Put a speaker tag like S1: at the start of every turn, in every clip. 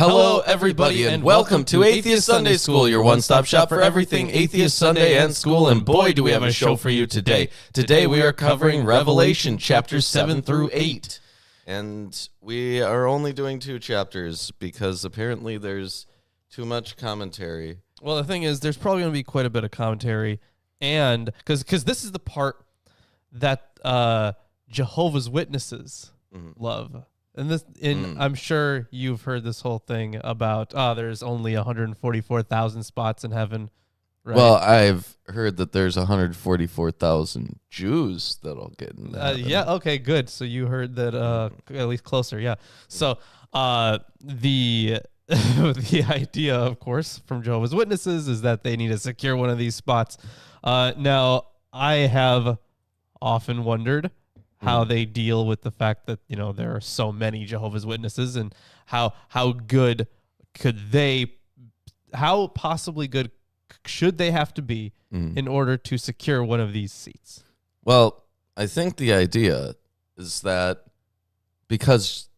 S1: Hello, everybody, and welcome to Atheist Sunday School, your one-stop shop for everything Atheist Sunday and school, and boy, do we have a show for you today. Today we are covering Revelation, chapters 7 through 8. And we are only doing 2 chapters because apparently there's too much commentary.
S2: Well, the thing is, there's probably going to be quite a bit of commentary, and because this is the part that Jehovah's Witnesses love. And I'm sure you've heard this whole thing about, there's only 144,000 spots in heaven. Right?
S1: Well, I've heard that there's 144,000 Jews that'll get in heaven.
S2: Yeah, okay, good. So you heard that at least closer, yeah. So the idea, of course, from Jehovah's Witnesses is that they need to secure one of these spots. Now, I have often wondered how they deal with the fact that, you know, there are so many Jehovah's Witnesses, and how good how possibly good should they have to be in order to secure one of these seats?
S1: Well, I think the idea is that because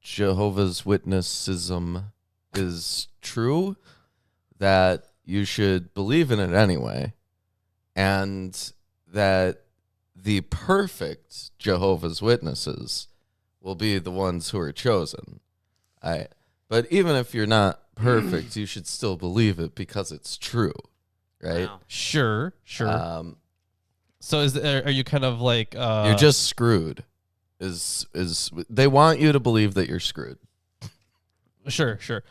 S1: Jehovah's Witnessism is true, that you should believe in it anyway, and that the perfect Jehovah's Witnesses will be the ones who are chosen. But even if you're not perfect, you should still believe it because it's true, right?
S2: Wow. Sure. So are you kind of like
S1: you're just screwed? Is they want you to believe that you're screwed?
S2: Sure. So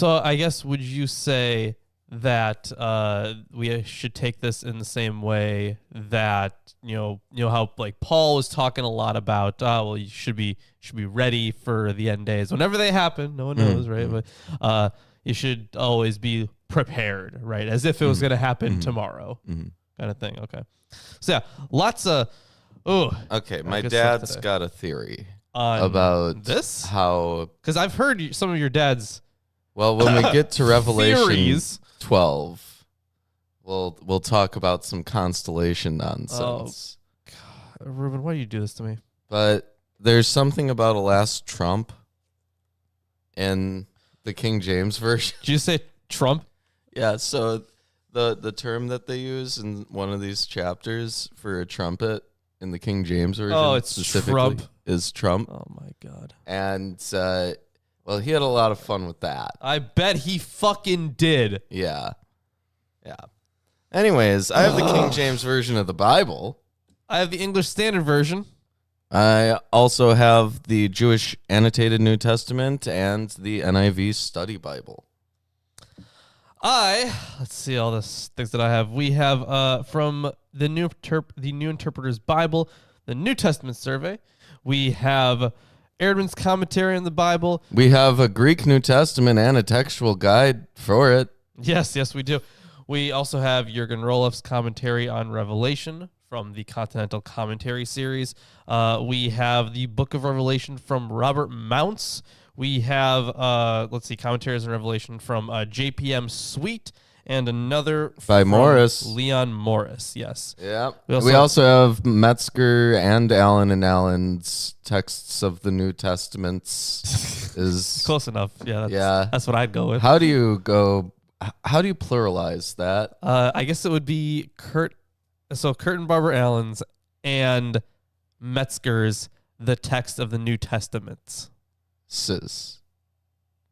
S2: I guess, would you say that we should take this in the same way that you know how, like, Paul was talking a lot about well, you should be ready for the end days whenever they happen. No one knows, right? But you should always be prepared, right, as if it was going to happen tomorrow, kind of thing. Okay, so yeah, lots of
S1: okay. My dad's got a theory about
S2: this,
S1: how,
S2: because I've heard some of your dad's.
S1: Well, when we get to Revelation
S2: theories.
S1: 12, we'll talk about some constellation nonsense.
S2: Oh, God. Ruben, why do you do this to me?
S1: But there's something about a last trump in the King James version.
S2: Did you say Trump?
S1: Yeah, so the term that they use in one of these chapters for a trumpet in the King James version
S2: it's
S1: specifically
S2: Trump.
S1: Is Trump.
S2: Oh, my God.
S1: And well, he had a lot of fun with that.
S2: I bet he fucking did.
S1: Yeah. Anyways, I have the King James version of the Bible.
S2: I have the English Standard Version.
S1: I also have the Jewish Annotated New Testament and the NIV Study Bible.
S2: Let's see all the things that I have. We have from the New Interpreter's Bible, the New Testament Survey. We have Erdman's commentary on the Bible.
S1: We have a Greek New Testament and a textual guide for it.
S2: Yes, we do. We also have Jürgen Roloff's commentary on Revelation from the Continental Commentary series. We have the Book of Revelation from Robert Mounce. We have, commentaries on Revelation from JPM Sweet, and another
S1: by Morris.
S2: Leon Morris, yes.
S1: Yeah. We also have Metzger and Allen's texts of the New Testaments. Is
S2: close enough. Yeah, that's what I'd go with.
S1: How do you pluralize that?
S2: I guess it would be Kurt and Barbara Allen's and Metzger's the text of the New Testaments.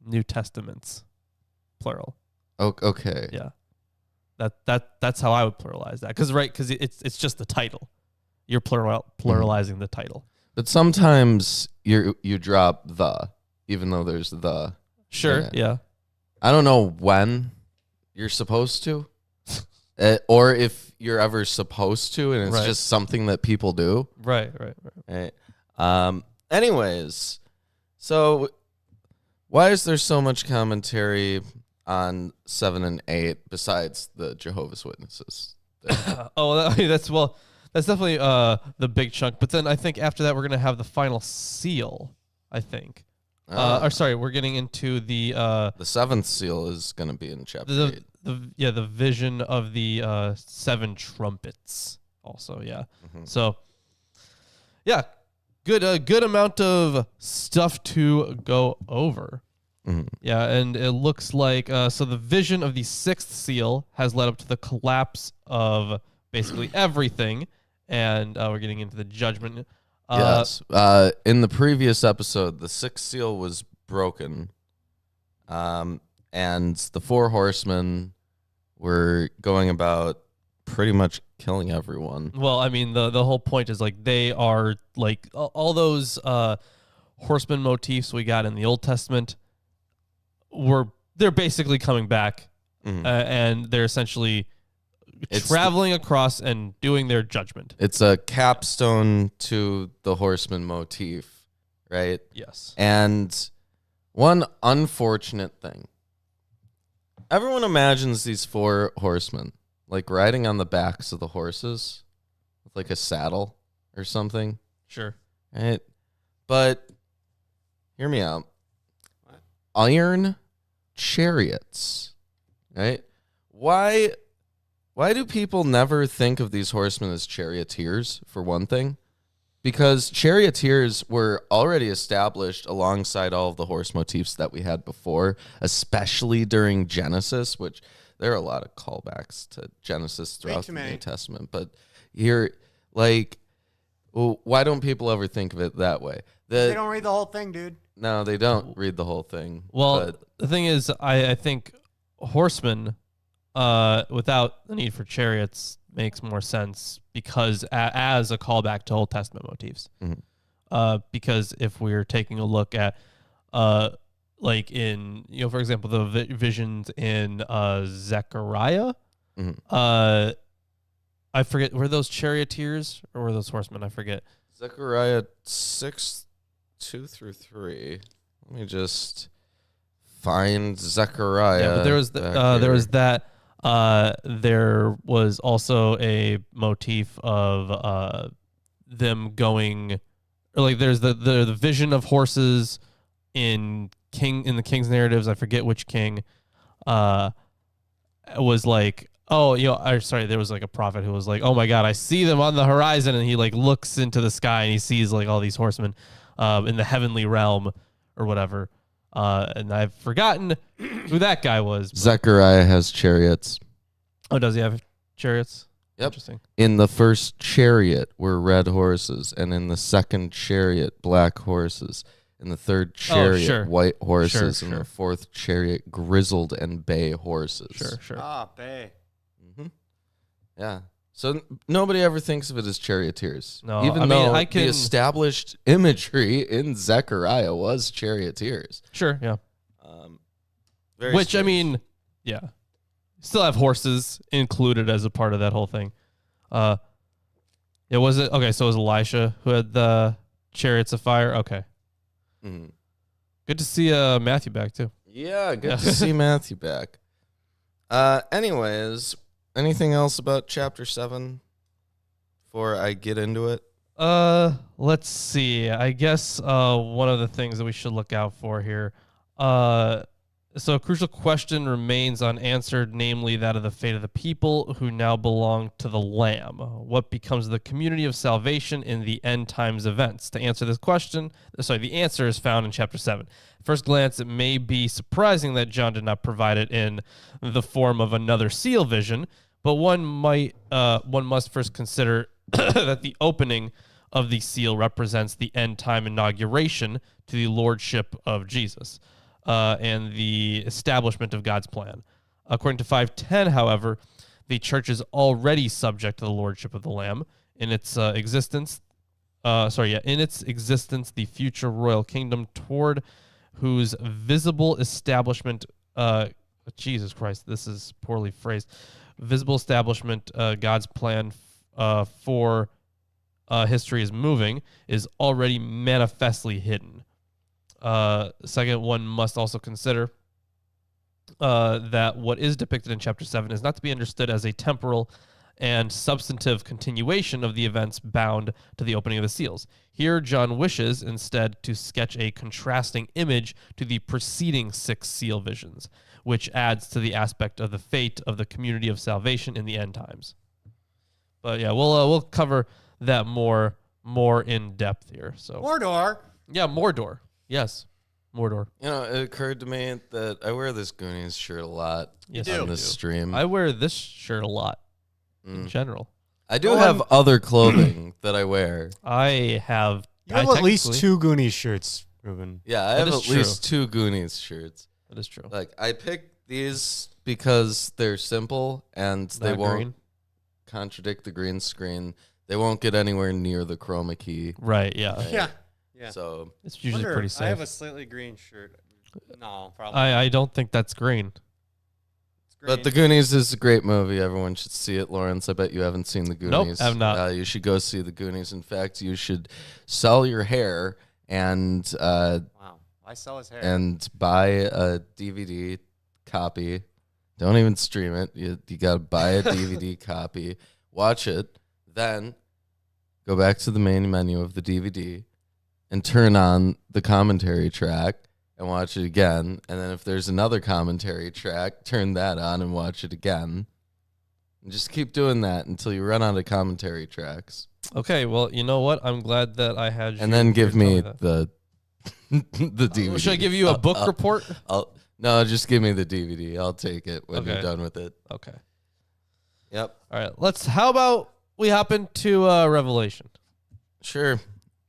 S2: New Testaments, plural.
S1: Okay.
S2: Yeah, that's how I would pluralize that. Because it's just the title. You're pluralizing the title.
S1: But sometimes you drop the, even though there's the.
S2: Sure. Yeah.
S1: I don't know when you're supposed to, or if you're ever supposed to, and it's just something that people do.
S2: Right.
S1: Anyways, so why is there so much commentary on 7 and 8 besides the Jehovah's Witnesses?
S2: That's definitely the big chunk. But then I think after that we're gonna have the final seal. I think. We're getting into the
S1: 7th seal is gonna be in chapter 8.
S2: The vision of the 7 trumpets. Also, yeah. So, yeah. good amount of stuff to go over.
S1: Mhm.
S2: Yeah, and it looks like so the vision of the sixth seal has led up to the collapse of basically everything, and we're getting into the judgment.
S1: Yes. In the previous episode, the sixth seal was broken, and the four horsemen were going about pretty much killing everyone.
S2: Well, I mean, the whole point is like they are like all those horseman motifs we got in the Old Testament they're basically coming back, and they're essentially traveling across and doing their judgment.
S1: It's a capstone to the horseman motif, right?
S2: Yes.
S1: And one unfortunate thing. Everyone imagines these four horsemen like riding on the backs of the horses with like a saddle or something,
S2: Sure.
S1: right? But hear me out. Iron chariots, right? Why do people never think of these horsemen as charioteers, for one thing? Because charioteers were already established alongside all of the horse motifs that we had before, especially during Genesis, which there are a lot of callbacks to Genesis throughout the New Testament. But here, like, well, why don't people ever think of it that way?
S3: They don't read the whole thing, dude.
S1: No, they don't read the whole thing.
S2: Well,
S1: but
S2: the thing is, I think horsemen, without the need for chariots, makes more sense because as a callback to Old Testament motifs. Because if we're taking a look at, like in, for example, the visions in Zechariah, I forget, were those charioteers or were those horsemen? I forget.
S1: Zechariah 6:2-3. Let me just find Zechariah.
S2: Yeah, but there was that. There was also a motif of them going, or like there's the vision of horses in the king's narratives. I forget which king. Was like, there was like a prophet who was like, oh my God, I see them on the horizon, and he like looks into the sky and he sees like all these horsemen in the heavenly realm or whatever. And I've forgotten who that guy was.
S1: Zechariah has chariots.
S2: Oh, does he have chariots?
S1: Yep.
S2: Interesting.
S1: In the first chariot were red horses, and in the second chariot, black horses. In the third chariot, white horses.
S2: Sure,
S1: In the fourth chariot, grizzled and bay horses.
S2: Sure.
S3: Ah, bay.
S1: Yeah. So nobody ever thinks of it as charioteers.
S2: No,
S1: even
S2: I mean,
S1: though
S2: I can-
S1: the established imagery in Zechariah was charioteers.
S2: Sure, yeah.
S1: Very
S2: Which, I
S1: strange.
S2: mean, yeah. Still have horses included as a part of that whole thing. Was it? Okay, so it was Elisha who had the chariots of fire? Okay. Good to see Matthew back, too.
S1: Yeah, good to see Matthew back. Anyways, anything else about chapter 7 before I get into it?
S2: Let's see. I guess one of the things that we should look out for here. So a crucial question remains unanswered, namely that of the fate of the people who now belong to the Lamb. What becomes of the community of salvation in the end times events? To answer this question, the answer is found in chapter 7. At first glance, it may be surprising that John did not provide it in the form of another seal vision, but one must first consider that the opening of the seal represents the end time inauguration to the lordship of Jesus. And the establishment of God's plan. According to 5:10, however, the church is already subject to the lordship of the Lamb in its existence. In its existence, the future royal kingdom toward whose visible establishment, Jesus Christ, this is poorly phrased. Visible establishment, God's plan for history is moving, is already manifestly hidden. Second, one must also consider that what is depicted in chapter 7 is not to be understood as a temporal and substantive continuation of the events bound to the opening of the seals. Here, John wishes instead to sketch a contrasting image to the preceding 6 seal visions, which adds to the aspect of the fate of the community of salvation in the end times. But yeah, we'll cover that more more in depth here. So
S3: Mordor.
S2: yeah, Mordor. Yes, Mordor.
S1: You know, it occurred to me that I wear this Goonies shirt a lot
S2: Yes,
S1: on
S2: you
S1: this
S2: do.
S1: stream.
S2: I wear this shirt a lot in general.
S1: I do have other clothing that I wear.
S2: I have.
S3: You have at least 2 Goonies shirts, Ruben.
S1: Yeah, I
S2: That
S1: have
S2: is
S1: at least 2 Goonies shirts.
S2: That is true.
S1: Like, I picked these because they're simple and they
S2: Not
S1: won't
S2: green.
S1: contradict the green screen. They won't get anywhere near the chroma key.
S2: Right. Yeah.
S1: Right?
S3: Yeah.
S1: So
S2: It's usually pretty safe.
S3: I have a slightly green shirt. No, probably.
S2: I don't think that's green.
S3: It's green.
S1: But The Goonies is a great movie. Everyone should see it. Lawrence, I bet you haven't seen The Goonies.
S2: I've not.
S1: You should go see The Goonies. In fact, you should sell your hair and
S3: Wow. Why sell his hair?
S1: and buy a DVD copy. Don't even stream it. You got to buy a DVD copy, watch it, then go back to the main menu of the DVD and turn on the commentary track and watch it again. And then if there's another commentary track, turn that on and watch it again. And just keep doing that until you run out of commentary tracks.
S2: Okay. Well, you know what? I'm glad that I had.
S1: And then give me
S2: that.
S1: the the DVD.
S2: Should I give you a book report?
S1: No, just give me the DVD. I'll take it when you're
S2: Okay.
S1: done with it.
S2: Okay.
S1: Yep.
S2: All right. How about we hop into Revelation?
S1: Sure.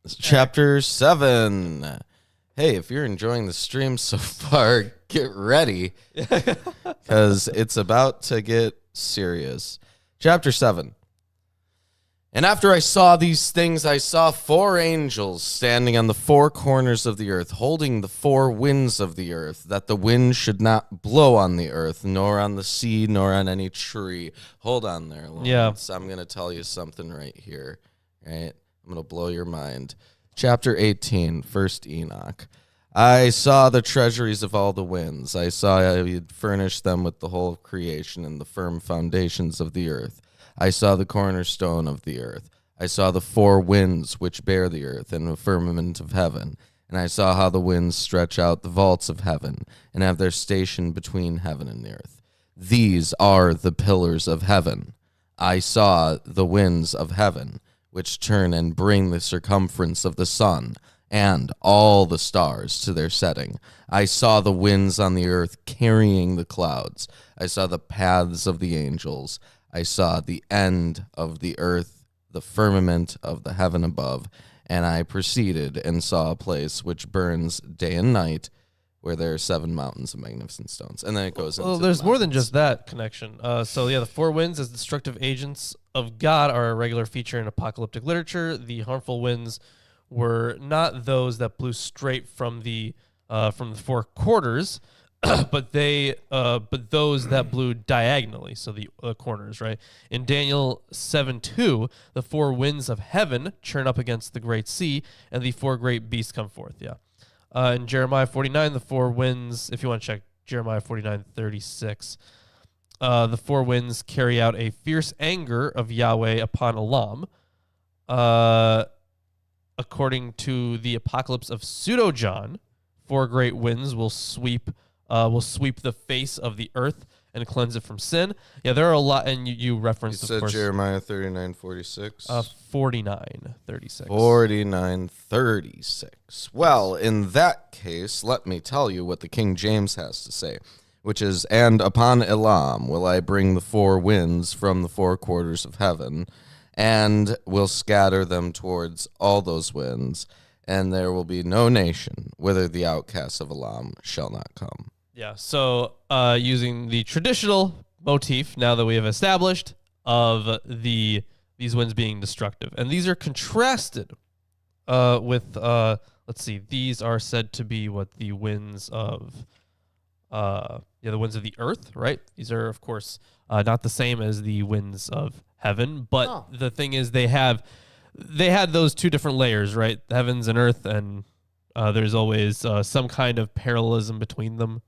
S1: It's chapter 7. Hey, if you're enjoying the stream so far, get ready because it's about to get serious. Chapter 7. And after I saw these things, I saw 4 angels standing on the 4 corners of the earth, holding the 4 winds of the earth, that the wind should not blow on the earth, nor on the sea, nor on any tree. Hold on there, Lawrence. I'm going to tell you something right here. Right? I'm going to blow your mind. Chapter 18, First Enoch. I saw the treasuries of all the winds. I saw how he had furnished them with the whole of creation and the firm foundations of the earth. I saw the cornerstone of the earth. I saw the 4 winds which bear the earth and the firmament of heaven. And I saw how the winds stretch out the vaults of heaven and have their station between heaven and the earth. These are the pillars of heaven. I saw the winds of heaven, which turn and bring the circumference of the sun and all the stars to their setting. I saw the winds on the earth carrying the clouds. I saw the paths of the angels. I saw the end of the earth, the firmament of the heaven above, and I proceeded and saw a place which burns day and night, where there are 7 mountains of magnificent stones. And then it goes into
S2: There's more than just that connection. The 4 winds as destructive agents of God are a regular feature in apocalyptic literature. The harmful winds were not those that blew straight from the 4 quarters, but those that blew diagonally, so the corners, right? In Daniel 7:2, the 4 winds of heaven churn up against the great sea, and the 4 great beasts come forth. Yeah. In Jeremiah 49, the 4 winds, if you want to check Jeremiah 49:36, the 4 winds carry out a fierce anger of Yahweh upon Elam. According to the Apocalypse of Pseudo-John, 4 great winds will sweep the face of the earth and cleanse it from sin. Yeah, there are a lot, and you referenced,
S1: You said
S2: of course,
S1: Jeremiah 39:46.
S2: 49:36.
S1: 49:36. Well, in that case, let me tell you what the King James has to say, which is, and upon Elam will I bring the 4 winds from the 4 quarters of heaven, and will scatter them towards all those winds, and there will be no nation whither the outcasts of Elam shall not come.
S2: Yeah, so using the traditional motif, now that we have established, of these winds being destructive. And these are contrasted with, let's see, these are said to be the winds of, the winds of the earth, right? These are, of course, not the same as the winds of heaven, but the thing is they had those 2 different layers, right? The heavens and earth, and there's always some kind of parallelism between them.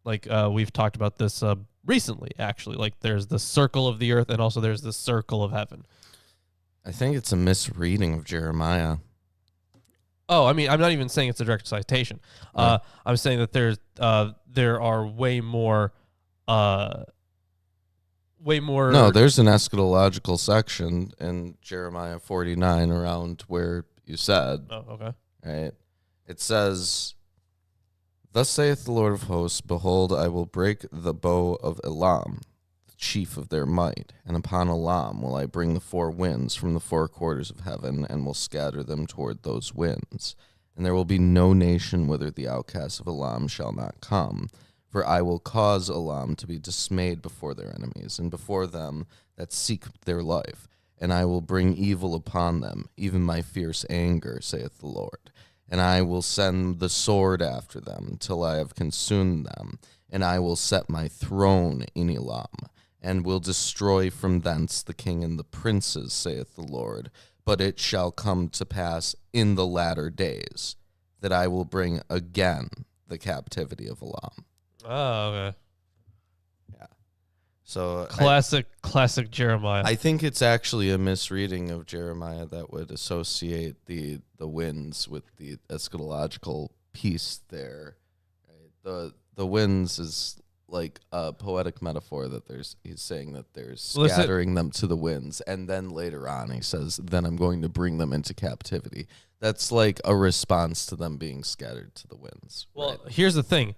S2: Like we've talked about this recently, actually. Like there's the circle of the earth, and also there's the circle of heaven.
S1: I think it's a misreading of Jeremiah.
S2: Oh, I mean, I'm not even saying it's a direct citation. I'm saying that there are way more way more.
S1: No, there's an eschatological section in Jeremiah 49 around where you said.
S2: Oh, okay.
S1: Right? It says, "Thus saith the Lord of hosts, behold, I will break the bow of Elam, the chief of their might, and upon Elam will I bring the four winds from the four quarters of heaven, and will scatter them toward those winds. And there will be no nation whither the outcasts of Elam shall not come. For I will cause Elam to be dismayed before their enemies, and before them that seek their life. And I will bring evil upon them, even my fierce anger, saith the Lord. And I will send the sword after them, till I have consumed them. And I will set my throne in Elam, and will destroy from thence the king and the princes, saith the Lord. But it shall come to pass in the latter days, that I will bring again the captivity of Elam."
S2: Oh, okay.
S1: Yeah. So
S2: Classic Jeremiah.
S1: I think it's actually a misreading of Jeremiah that would associate the winds with the eschatological piece there. Right? The winds is like a poetic metaphor that he's saying that there's scattering them to the winds, and then later on he says, "Then I'm going to bring them into captivity." That's like a response to them being scattered to the winds.
S2: Well,
S1: right?
S2: here's the thing.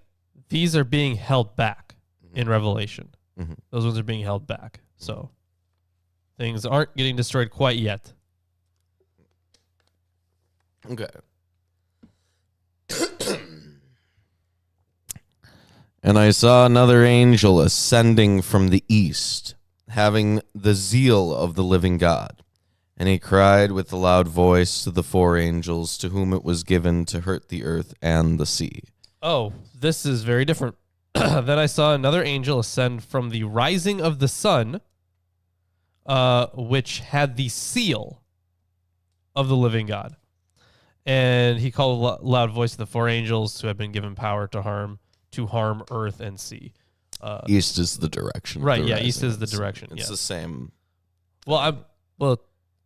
S2: These are being held back in Revelation.
S1: Mm-hmm.
S2: Those ones are being held back. So things aren't getting destroyed quite yet.
S1: Okay. "And I saw another angel ascending from the east, having the zeal of the living God. And he cried with a loud voice to the four angels to whom it was given to hurt the earth and the sea."
S2: Oh, this is very different. "Then I saw another angel ascend from the rising of the sun, which had the seal of the living God. And he called a loud voice to the four angels who had been given power to harm earth and sea."
S1: East is the direction. of
S2: Right,
S1: the
S2: yeah,
S1: rising
S2: east is
S1: of
S2: the
S1: sun.
S2: direction,
S1: It's
S2: yes.
S1: the same.
S2: Well,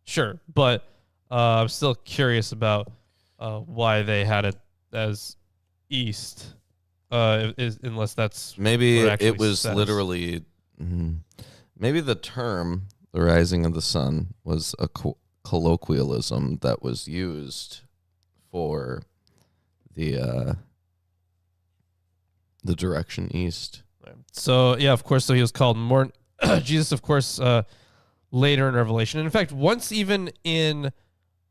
S2: sure, but I'm still curious about why they had it as east, unless that's
S1: Maybe
S2: what actually
S1: it was
S2: says.
S1: literally. Maybe the term "the rising of the sun" was a colloquialism that was used for the direction east.
S2: So yeah, of course. So he was called Jesus, of course, later in Revelation. And in fact, once even in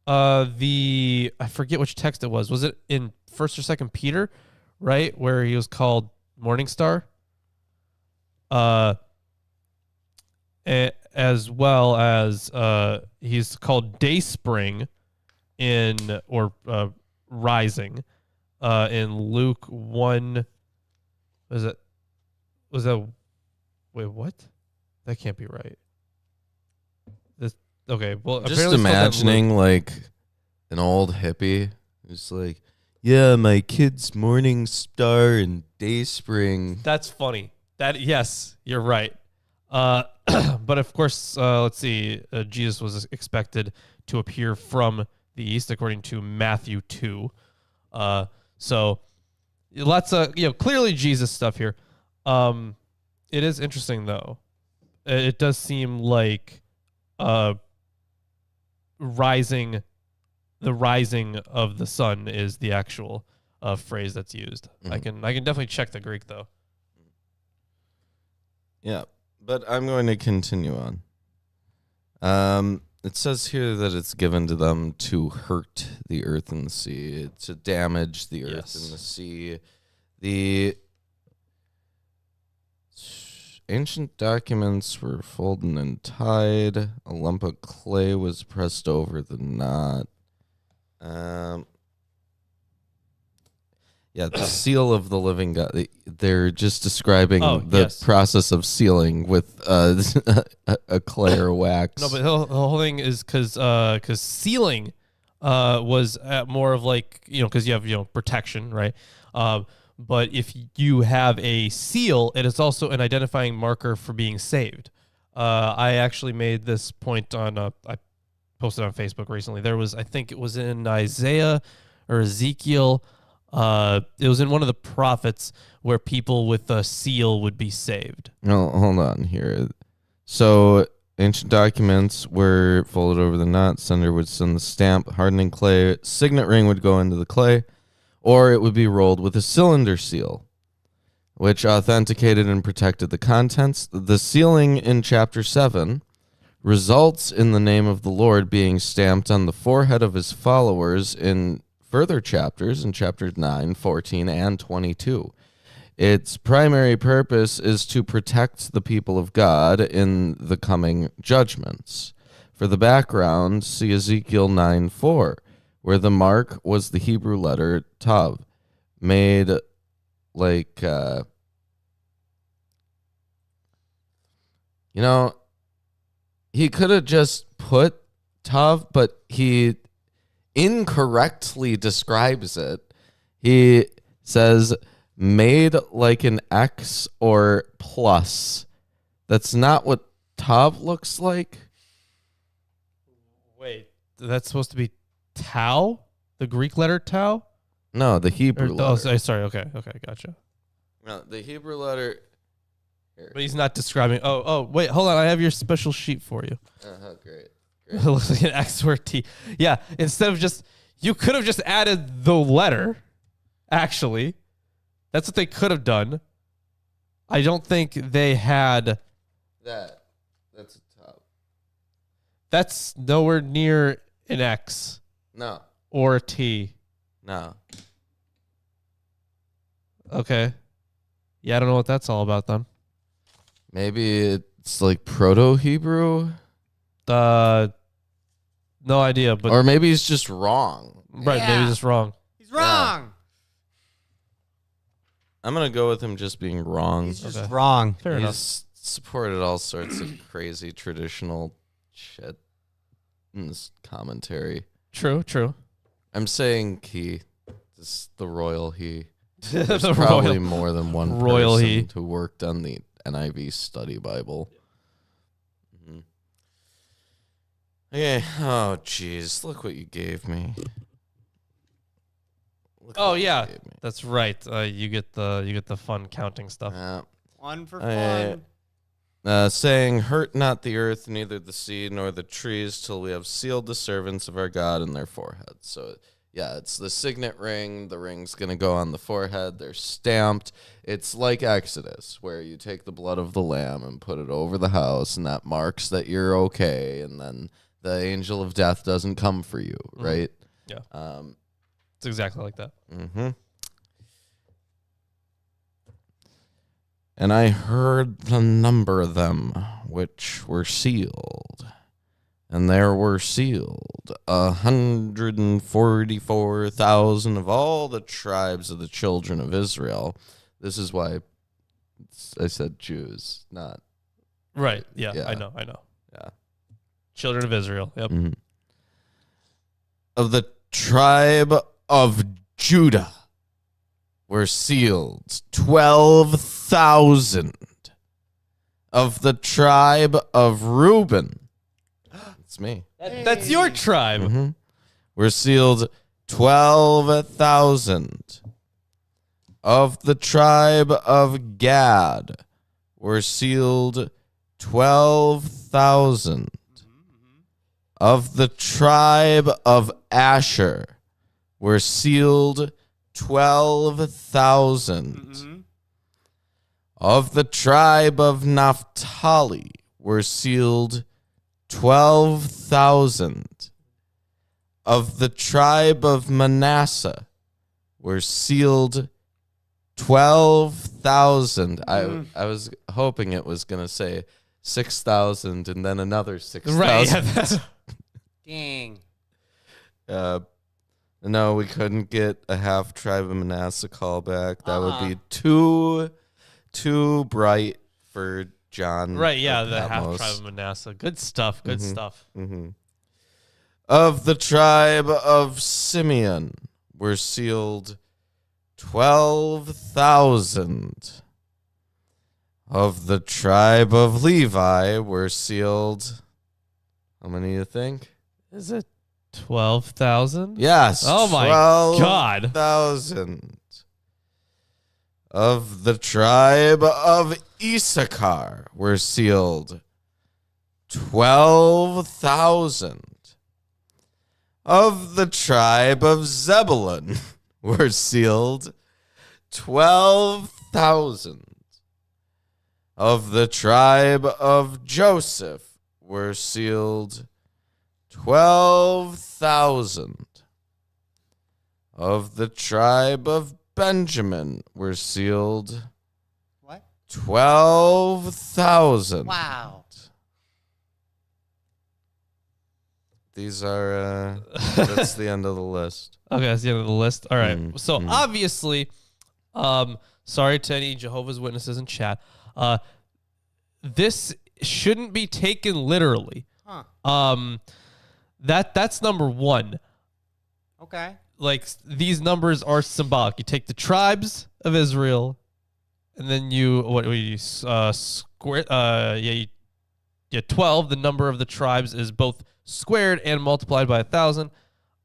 S2: I forget which text it was. Was it in 1st or 2nd Peter, right, where he was called Morning Star? As well as he's called Dayspring Rising in Luke 1. Was that wait, what? That can't be right. Okay, well,
S1: Just
S2: apparently it's called that in
S1: imagining like an old hippie who's like, "Yeah, my kid's Morning Star and Dayspring."
S2: That's funny. Yes, you're right. But of course, let's see. Jesus was expected to appear from the east, according to Matthew 2. So lots of clearly Jesus stuff here. It is interesting though. It does seem like the rising of the sun is the actual phrase that's used.
S1: Mhm.
S2: I can definitely check the Greek though.
S1: Yeah, but I'm going to continue on. It says here that it's given to them to hurt the earth and the sea, to damage the earth and the sea. The ancient documents were folded and tied. A lump of clay was pressed over the knot. Yeah, the seal of the living God. They're just describing the process of sealing with a clay or wax.
S2: No, but the whole thing is because sealing was more of like, because you have, protection, right? But if you have a seal, it is also an identifying marker for being saved. I actually made this point I posted on Facebook recently. I think it was in Isaiah or Ezekiel. It was in one of the prophets where people with a seal would be saved.
S1: No, hold on here. So ancient documents were folded over the knot. Sender would send the stamp, hardening clay. Signet ring would go into the clay, or it would be rolled with a cylinder seal, which authenticated and protected the contents. The sealing in chapter 7 results in the name of the Lord being stamped on the forehead of his followers in further chapters, in chapters 9, 14, and 22. Its primary purpose is to protect the people of God in the coming judgments. For the background, see Ezekiel 9:4, where the mark was the Hebrew letter Tav, made like, he could have just put Tav, but he incorrectly describes it. He says made like an X or plus. That's not what Tav looks like.
S2: Wait, that's supposed to be tau? The Greek letter tau?
S1: No, the Hebrew letter.
S2: Oh, sorry. Okay, gotcha.
S1: No, the Hebrew letter.
S2: Here. But he's not describing. Oh, wait, hold on. I have your special sheet for you.
S1: Great.
S2: It looks like an X or a T. Yeah, instead of you could have just added the letter, actually. That's what they could have done. I don't think they had...
S1: That's a top.
S2: That's nowhere near an X.
S1: No.
S2: Or a T.
S1: No.
S2: Okay. Yeah, I don't know what that's all about then.
S1: Maybe it's like Proto-Hebrew?
S2: No idea, but...
S1: Or maybe he's just wrong.
S2: Right, maybe he's just wrong.
S3: He's wrong.
S1: I'm going to go with him just being wrong.
S3: He's just wrong.
S2: Fair enough.
S1: He's supported all sorts of crazy traditional shit in this commentary.
S2: True.
S1: I'm saying he. This is the royal he. There's
S2: The
S1: probably
S2: royal-
S1: more than one
S2: royal
S1: person
S2: he.
S1: who worked on the NIV study Bible. Mhm. Okay. Oh, jeez. Look what you gave me.
S2: Oh yeah, that's right. You get the fun counting stuff.
S3: One for fun.
S1: Saying, hurt not the earth, neither the sea, nor the trees, till we have sealed the servants of our God in their foreheads. So, yeah, it's the signet ring. The ring's going to go on the forehead. They're stamped. It's like Exodus, where you take the blood of the lamb and put it over the house, and that marks that you're okay, and then the angel of death doesn't come for you, right?
S2: Yeah. It's exactly like that.
S1: Mm-hmm. And I heard the number of them which were sealed. And there were sealed 144,000 of all the tribes of the children of Israel. This is why I said Jews, not...
S2: Right. Yeah. I know.
S1: Yeah.
S2: Children of Israel. Yep.
S1: Mm-hmm. Of the tribe of Judah were sealed 12,000. Of the tribe of Reuben, it's me.
S2: That's your tribe.
S1: Mm-hmm. Were sealed 12,000. Of the tribe of Gad were sealed 12,000. Of the tribe of Asher were sealed 12,000. Of the tribe of Naphtali were sealed 12,000. Of the tribe of Manasseh were sealed 12,000. I was hoping it was going to say 6,000 and then another 6,000.
S2: Right.
S3: Dang.
S1: No, we couldn't get a half tribe of Manasseh callback. That would be too bright for John.
S2: Right, yeah, the
S1: Patmos.
S2: half tribe of Manasseh. Good stuff. Good stuff.
S1: Mm-hmm. Of the tribe of Simeon were sealed 12,000. Of the tribe of Levi were sealed, how many do you think?
S2: Is it 12,000?
S1: Yes.
S2: Oh my God.
S1: 12,000. Of the tribe of Issachar were sealed 12,000 of the tribe of Zebulun were sealed. 12,000 of the tribe of Joseph were sealed. 12,000 of the tribe of Benjamin were sealed.
S3: What?
S1: 12,000.
S3: Wow.
S1: These are, that's the end of the list.
S2: Okay, that's the end of the list. All right. So
S1: Mm.
S2: obviously, sorry to any Jehovah's Witnesses in chat. This shouldn't be taken literally.
S3: Huh.
S2: That's number one.
S3: Okay.
S2: Like, these numbers are symbolic. You take the tribes of Israel, and then you square. Yeah, 12. The number of the tribes is both squared and multiplied by 1,000.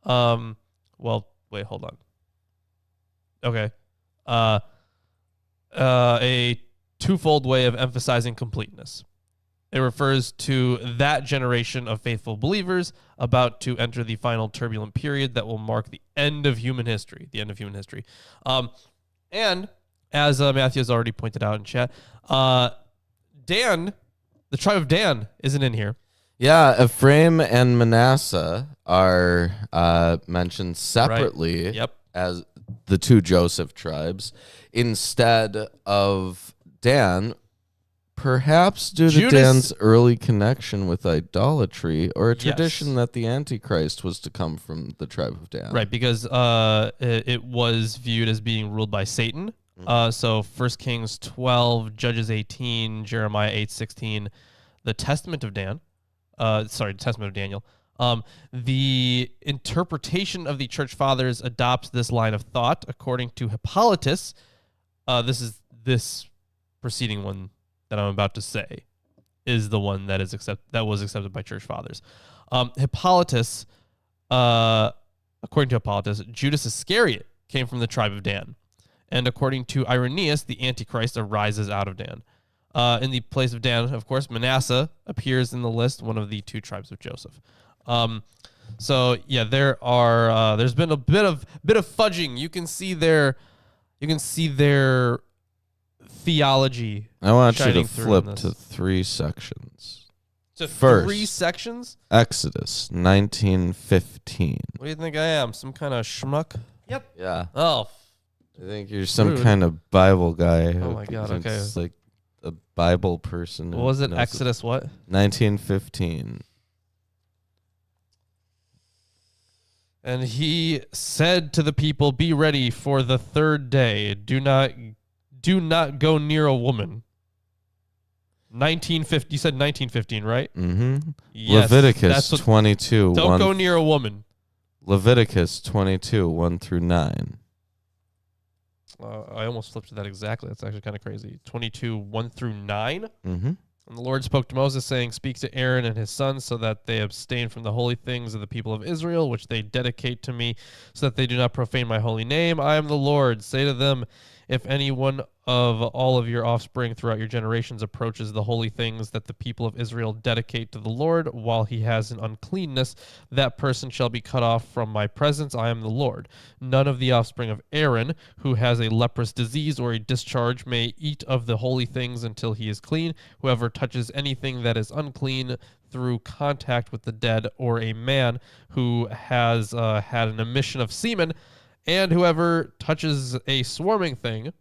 S2: Well, wait, hold on. Okay. A twofold way of emphasizing completeness. It refers to that generation of faithful believers about to enter the final turbulent period that will mark the end of human history. The end of human history. And as Matthew has already pointed out in chat, Dan, the tribe of Dan, isn't in here.
S1: Yeah, Ephraim and Manasseh are mentioned separately
S2: Yep.
S1: as the two Joseph tribes instead of Dan, perhaps due to
S2: Judas-
S1: Dan's early connection with idolatry or a
S2: Yes.
S1: tradition that the Antichrist was to come from the tribe of Dan.
S2: Right, because it was viewed as being ruled by Satan. So 1 Kings 12, Judges 18, Jeremiah 8:16, the Testament of Dan. The Testament of Daniel. The interpretation of the church fathers adopts this line of thought. According to Hippolytus, this preceding one that I'm about to say is the one that was accepted by church fathers. Hippolytus, according to Hippolytus, Judas Iscariot came from the tribe of Dan. And according to Irenaeus, the Antichrist arises out of Dan. In the place of Dan, of course, Manasseh appears in the list, one of the two tribes of Joseph. So yeah, there's been a bit of fudging. You can see their theology.
S1: I want you to
S2: shining through
S1: flip
S2: in this.
S1: to 3 sections.
S2: So
S1: First.
S2: 3 sections.
S1: Exodus 19:15.
S2: What do you think I am? Some kind of schmuck?
S3: Yep.
S1: Yeah.
S2: Oh,
S1: I think you're some
S2: Rude.
S1: kind of Bible guy.
S2: Oh my God, okay.
S1: It's like a Bible person.
S2: what was it? Exodus what?
S1: 19:15.
S2: And he said to the people, "Be ready for the 3rd day. Do not go near a woman." 1950. You said 1915, right?
S1: Mm-hmm.
S2: Yes,
S1: Leviticus
S2: that's what-
S1: 22.
S2: Don't go near a woman.
S1: Leviticus 22, 1 through 9.
S2: I almost flipped to that exactly. That's actually kind of crazy. 22, 1 through 9.
S1: Mm-hmm.
S2: And the Lord spoke to Moses, saying, "Speak to Aaron and his sons, so that they abstain from the holy things of the people of Israel, which they dedicate to me, so that they do not profane my holy name. I am the Lord. Say to them, if any one of all of your offspring throughout your generations approaches the holy things that the people of Israel dedicate to the Lord, while he has an uncleanness, that person shall be cut off from my presence. I am the Lord. None of the offspring of Aaron, who has a leprous disease or a discharge, may eat of the holy things until he is clean. Whoever touches anything that is unclean through contact with the dead, or a man who has had an emission of semen, and whoever touches a swarming thing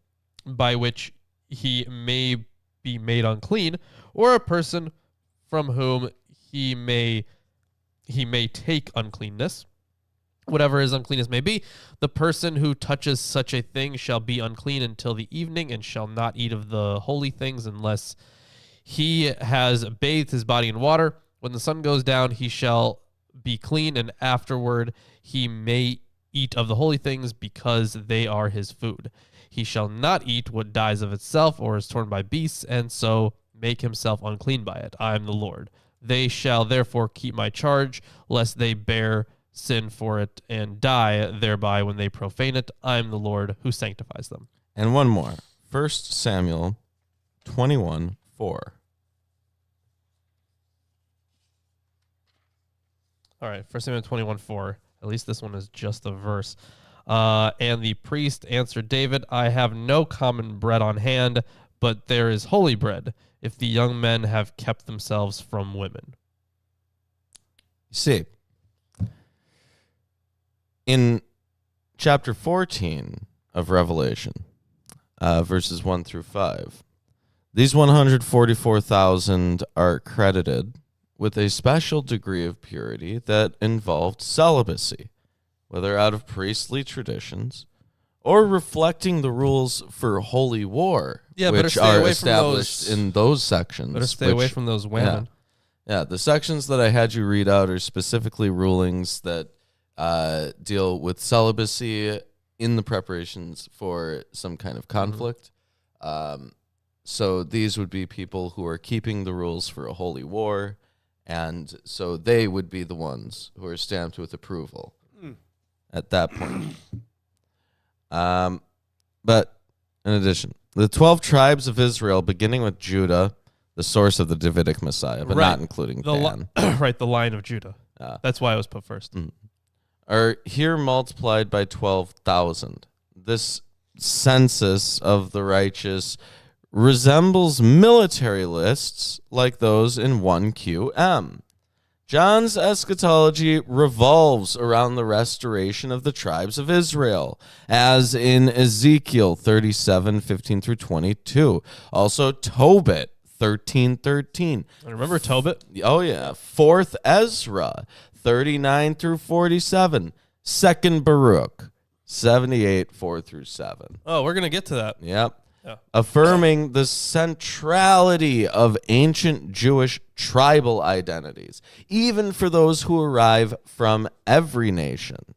S2: by which he may be made unclean, or a person from whom he may take uncleanness, whatever his uncleanness may be, the person who touches such a thing shall be unclean until the evening, and shall not eat of the holy things unless he has bathed his body in water. When the sun goes down, he shall be clean, and afterward he may eat of the holy things, because they are his food. He shall not eat what dies of itself or is torn by beasts, and so make himself unclean by it. I am the Lord. They shall therefore keep my charge, lest they bear sin for it and die thereby when they profane it. I am the Lord who sanctifies them.
S1: And one more. 1 Samuel 21:4.
S2: All right, 1 Samuel 21:4. At least this one is just a verse. And the priest answered David, I have no common bread on hand, but there is holy bread, if the young men have kept themselves from women.
S1: You see, in chapter 14 of Revelation, verses 1 through 5, these 144,000 are credited with a special degree of purity that involved celibacy, whether out of priestly traditions or reflecting the rules for holy war, which are established in those sections.
S2: Better stay away from those women.
S1: Yeah, the sections that I had you read out are specifically rulings that deal with celibacy in the preparations for some kind of conflict. So these would be people who are keeping the rules for a holy war, and so they would be the ones who are stamped with approval at that point. But in addition, the 12 tribes of Israel, beginning with Judah, the source of the Davidic Messiah, but not including Dan.
S2: Right, the line of Judah. That's why it was put first.
S1: Are here multiplied by 12,000. This census of the righteous resembles military lists like those in 1QM. John's eschatology revolves around the restoration of the tribes of Israel, as in Ezekiel 37:15 through 22. Also, Tobit 13:13.
S2: Remember Tobit?
S1: Oh, yeah. 4th Ezra 39 through 47. 2nd Baruch 78 4 through 7.
S2: Oh, we're going to get to that.
S1: Yep.
S2: Yeah.
S1: Affirming the centrality of ancient Jewish tribal identities, even for those who arrive from every nation.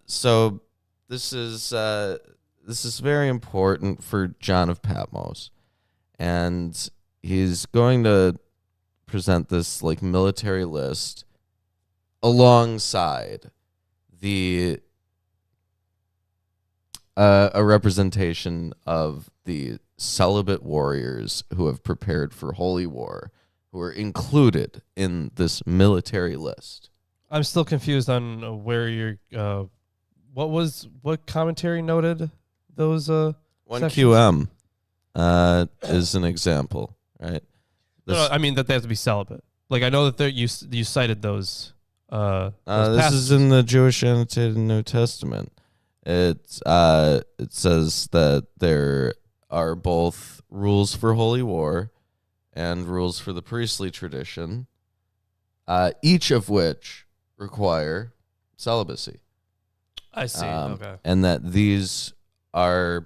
S1: So this is very important for John of Patmos, and he's going to present this like military list alongside the a representation of the celibate warriors who have prepared for holy war, who are included in this military list.
S2: I'm still confused on where you're. What commentary noted those?
S1: 1QM is an example, right?
S2: No, I mean that they have to be celibate. Like I know that you cited those.
S1: This
S2: passages.
S1: is in the Jewish Annotated New Testament. It says that there are both rules for holy war and rules for the priestly tradition, each of which require celibacy.
S2: I see. Okay.
S1: And that these are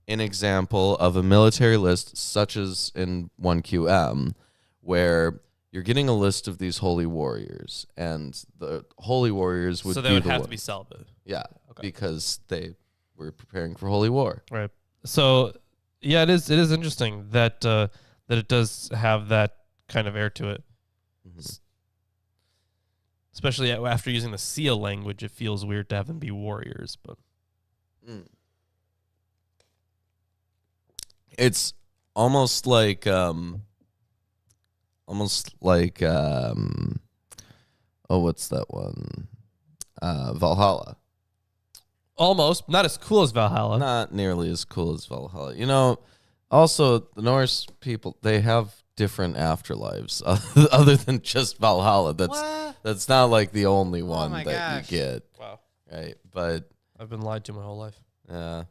S1: an example of a military list, such as in 1QM, where you're getting a list of these holy warriors, and the holy warriors would
S2: so they would have to be celibate.
S1: Yeah, because they were preparing for holy war.
S2: Right. So yeah, it is interesting that it does have that kind of air to it. Especially after using the seal language, it feels weird to have them be warriors, but
S1: it's almost like what's that one? Valhalla.
S2: Almost. Not as cool as Valhalla.
S1: Not nearly as cool as Valhalla. You know, also the Norse people, they have different afterlives other than just Valhalla. That's not like the only one that you get.
S2: Wow.
S1: Right. But
S2: I've been lied to my whole life.
S1: yeah.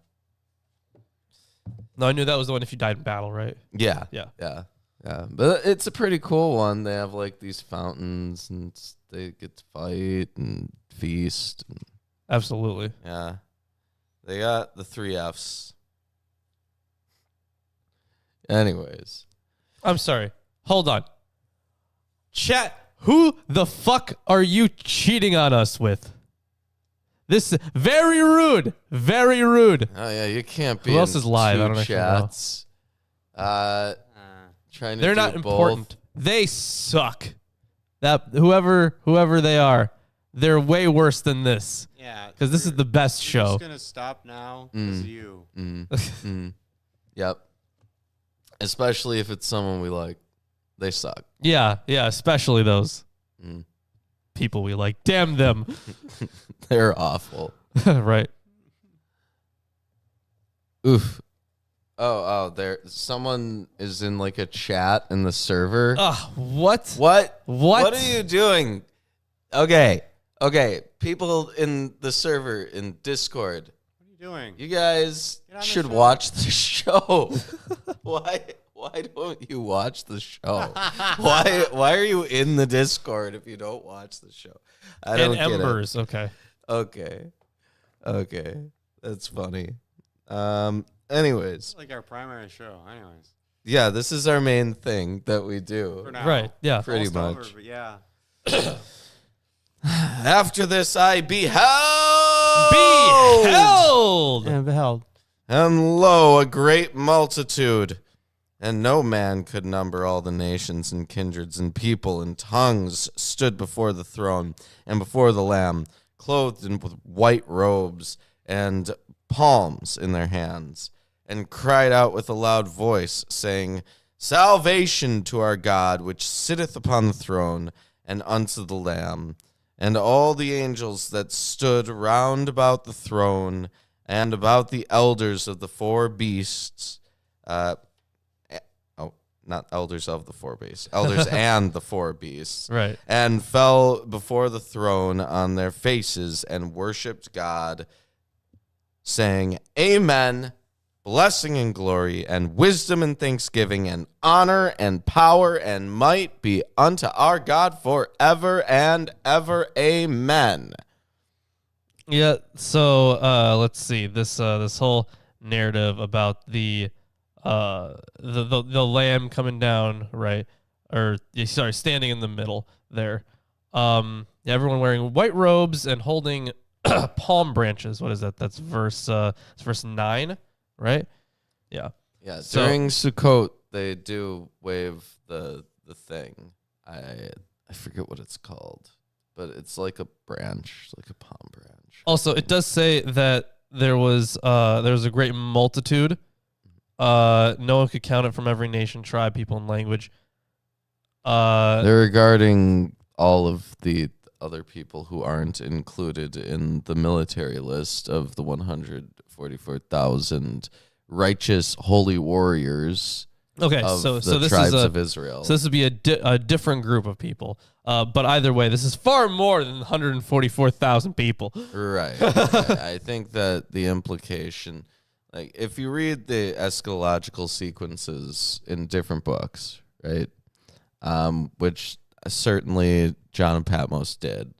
S2: No, I knew that was the one if you died in battle, right?
S1: Yeah.
S2: Yeah.
S1: Yeah. Yeah. But it's a pretty cool one. They have like these fountains and they get to fight and feast. And,
S2: absolutely.
S1: yeah. They got the 3 Fs. Anyways.
S2: I'm sorry. Hold on. Chat, who the fuck are you cheating on us with? This is very rude. Very rude.
S1: Oh, yeah, you can't be
S2: Who else is live? I don't
S1: two chats. Trying to
S2: They're
S1: do
S2: not
S1: both.
S2: important. They suck. That whoever they are, they're way worse than this.
S3: Yeah.
S2: Because this is the best
S3: We're
S2: show.
S3: just going to stop now because of you.
S1: Yep. Especially if it's someone we like. They suck.
S2: Yeah, especially those. people we like. Damn them.
S1: They're awful.
S2: Right.
S1: Oof. Oh, there. Someone is in like a chat in the server.
S2: What?
S1: What?
S2: What?
S1: What are you doing? Okay. People in the server in Discord.
S3: What are you doing?
S1: You guys
S3: Get on the
S1: should
S3: show.
S1: watch the show. Why don't you watch the show? Why are you in the Discord if you don't watch the show? I don't get
S2: Embers. Okay.
S1: it. Okay. That's funny. Anyways.
S3: It's like our primary show. Anyways.
S1: Yeah, this is our main thing that we do.
S3: For now.
S2: Right. Yeah.
S1: Pretty
S3: Almost
S1: much.
S3: over, but yeah.
S1: After this I beheld.
S2: And beheld.
S1: And lo, a great multitude. And no man could number all the nations and kindreds and people and tongues stood before the throne and before the Lamb, clothed in with white robes and palms in their hands, and cried out with a loud voice, saying, Salvation to our God, which sitteth upon the throne, and unto the Lamb. And all the angels that stood round about the throne, and about the elders of the four beasts, not elders of the four beasts, elders and the four beasts,
S2: Right.
S1: and fell before the throne on their faces and worshipped God, saying, Amen, blessing and glory and wisdom and thanksgiving and honor and power and might be unto our God forever and ever. Amen.
S2: Yeah. So let's see this whole narrative about the lamb coming down, right? Or sorry, standing in the middle there. Everyone wearing white robes and holding palm branches. What is that? That's verse 9, right? Yeah.
S1: Yeah.
S2: So-
S1: During Sukkot, they do wave the thing. I forget what it's called, but it's like a branch, like a palm branch.
S2: Also, it does say that there was a great multitude. No one could count it from every nation, tribe, people, and language.
S1: They're regarding all of the other people who aren't included in the military list of the 144,000 righteous holy warriors
S2: Okay,
S1: of
S2: so
S1: the
S2: this
S1: tribes
S2: is
S1: of Israel.
S2: So this would be a different group of people. But either way, this is far more than 144,000 people.
S1: Right. I think that the implication, like if you read the eschatological sequences in different books, right, which certainly John of Patmos did,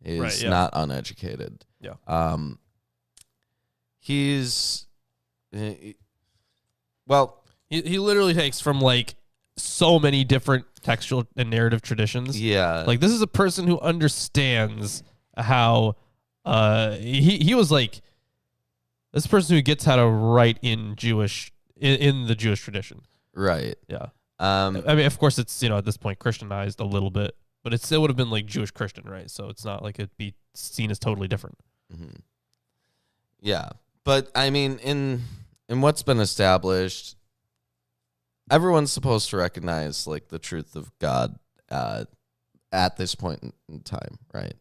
S1: he's
S2: Right, yeah.
S1: not uneducated.
S2: Yeah.
S1: He's well,
S2: He literally takes from like so many different textual and narrative traditions.
S1: yeah,
S2: Like this is a person who understands how he was like this person who gets how to write in the Jewish tradition.
S1: right.
S2: Yeah.
S1: Um,
S2: I mean, of course, it's at this point Christianized a little bit, but it still would have been like Jewish Christian, right? So it's not like it'd be seen as totally different.
S1: mhm. Yeah, but I mean, in what's been established, everyone's supposed to recognize like the truth of God at this point in time, right?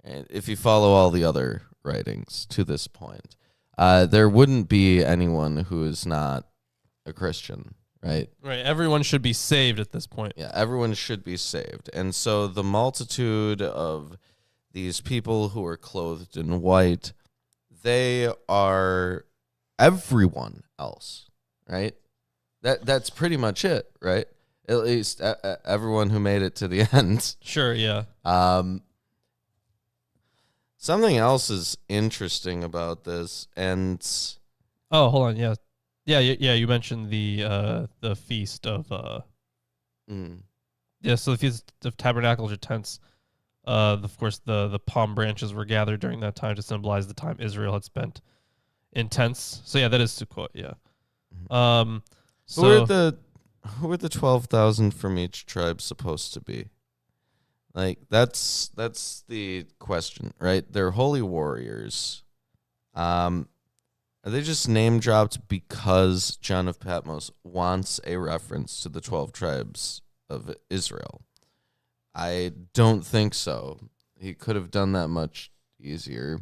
S1: And if you follow all the other writings to this point, there wouldn't be anyone who is not a Christian, right?
S2: Right. Everyone should be saved at this point.
S1: Yeah, everyone should be saved. And so the multitude of these people who are clothed in white, they are everyone else, right? That's pretty much it, right? At least everyone who made it to the end.
S2: Sure. Yeah.
S1: Something else is interesting about this, and
S2: Oh, hold on. Yeah. Yeah. You mentioned the feast of yeah. So the feast of tabernacles or tents. Of course, the palm branches were gathered during that time to symbolize the time Israel had spent in tents. So yeah, that is Sukkot. Yeah.
S1: who are the 12,000 from each tribe supposed to be? Like that's the question, right? They're holy warriors. Are they just name dropped because John of Patmos wants a reference to the 12 tribes of Israel? I don't think so. he could have done that much easier.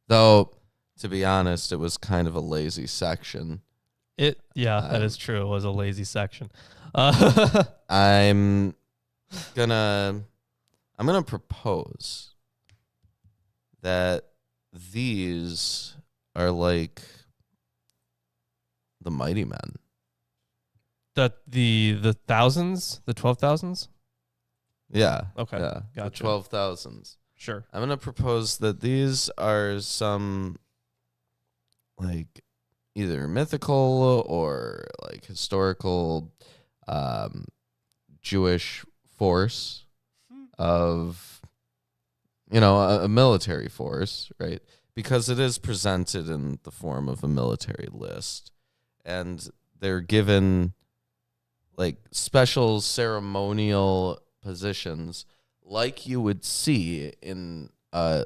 S1: Though, to be honest, it was kind of a lazy section.
S2: That is true. It was a lazy section.
S1: I'm gonna propose that these are like the mighty men.
S2: The thousands, the 12,000s.
S1: Yeah.
S2: Okay.
S1: Yeah.
S2: Gotcha.
S1: The 12,000s.
S2: Sure.
S1: I'm gonna propose that these are some like either mythical or like historical Jewish force of a military force, right? Because it is presented in the form of a military list, and they're given like special ceremonial positions like you would see in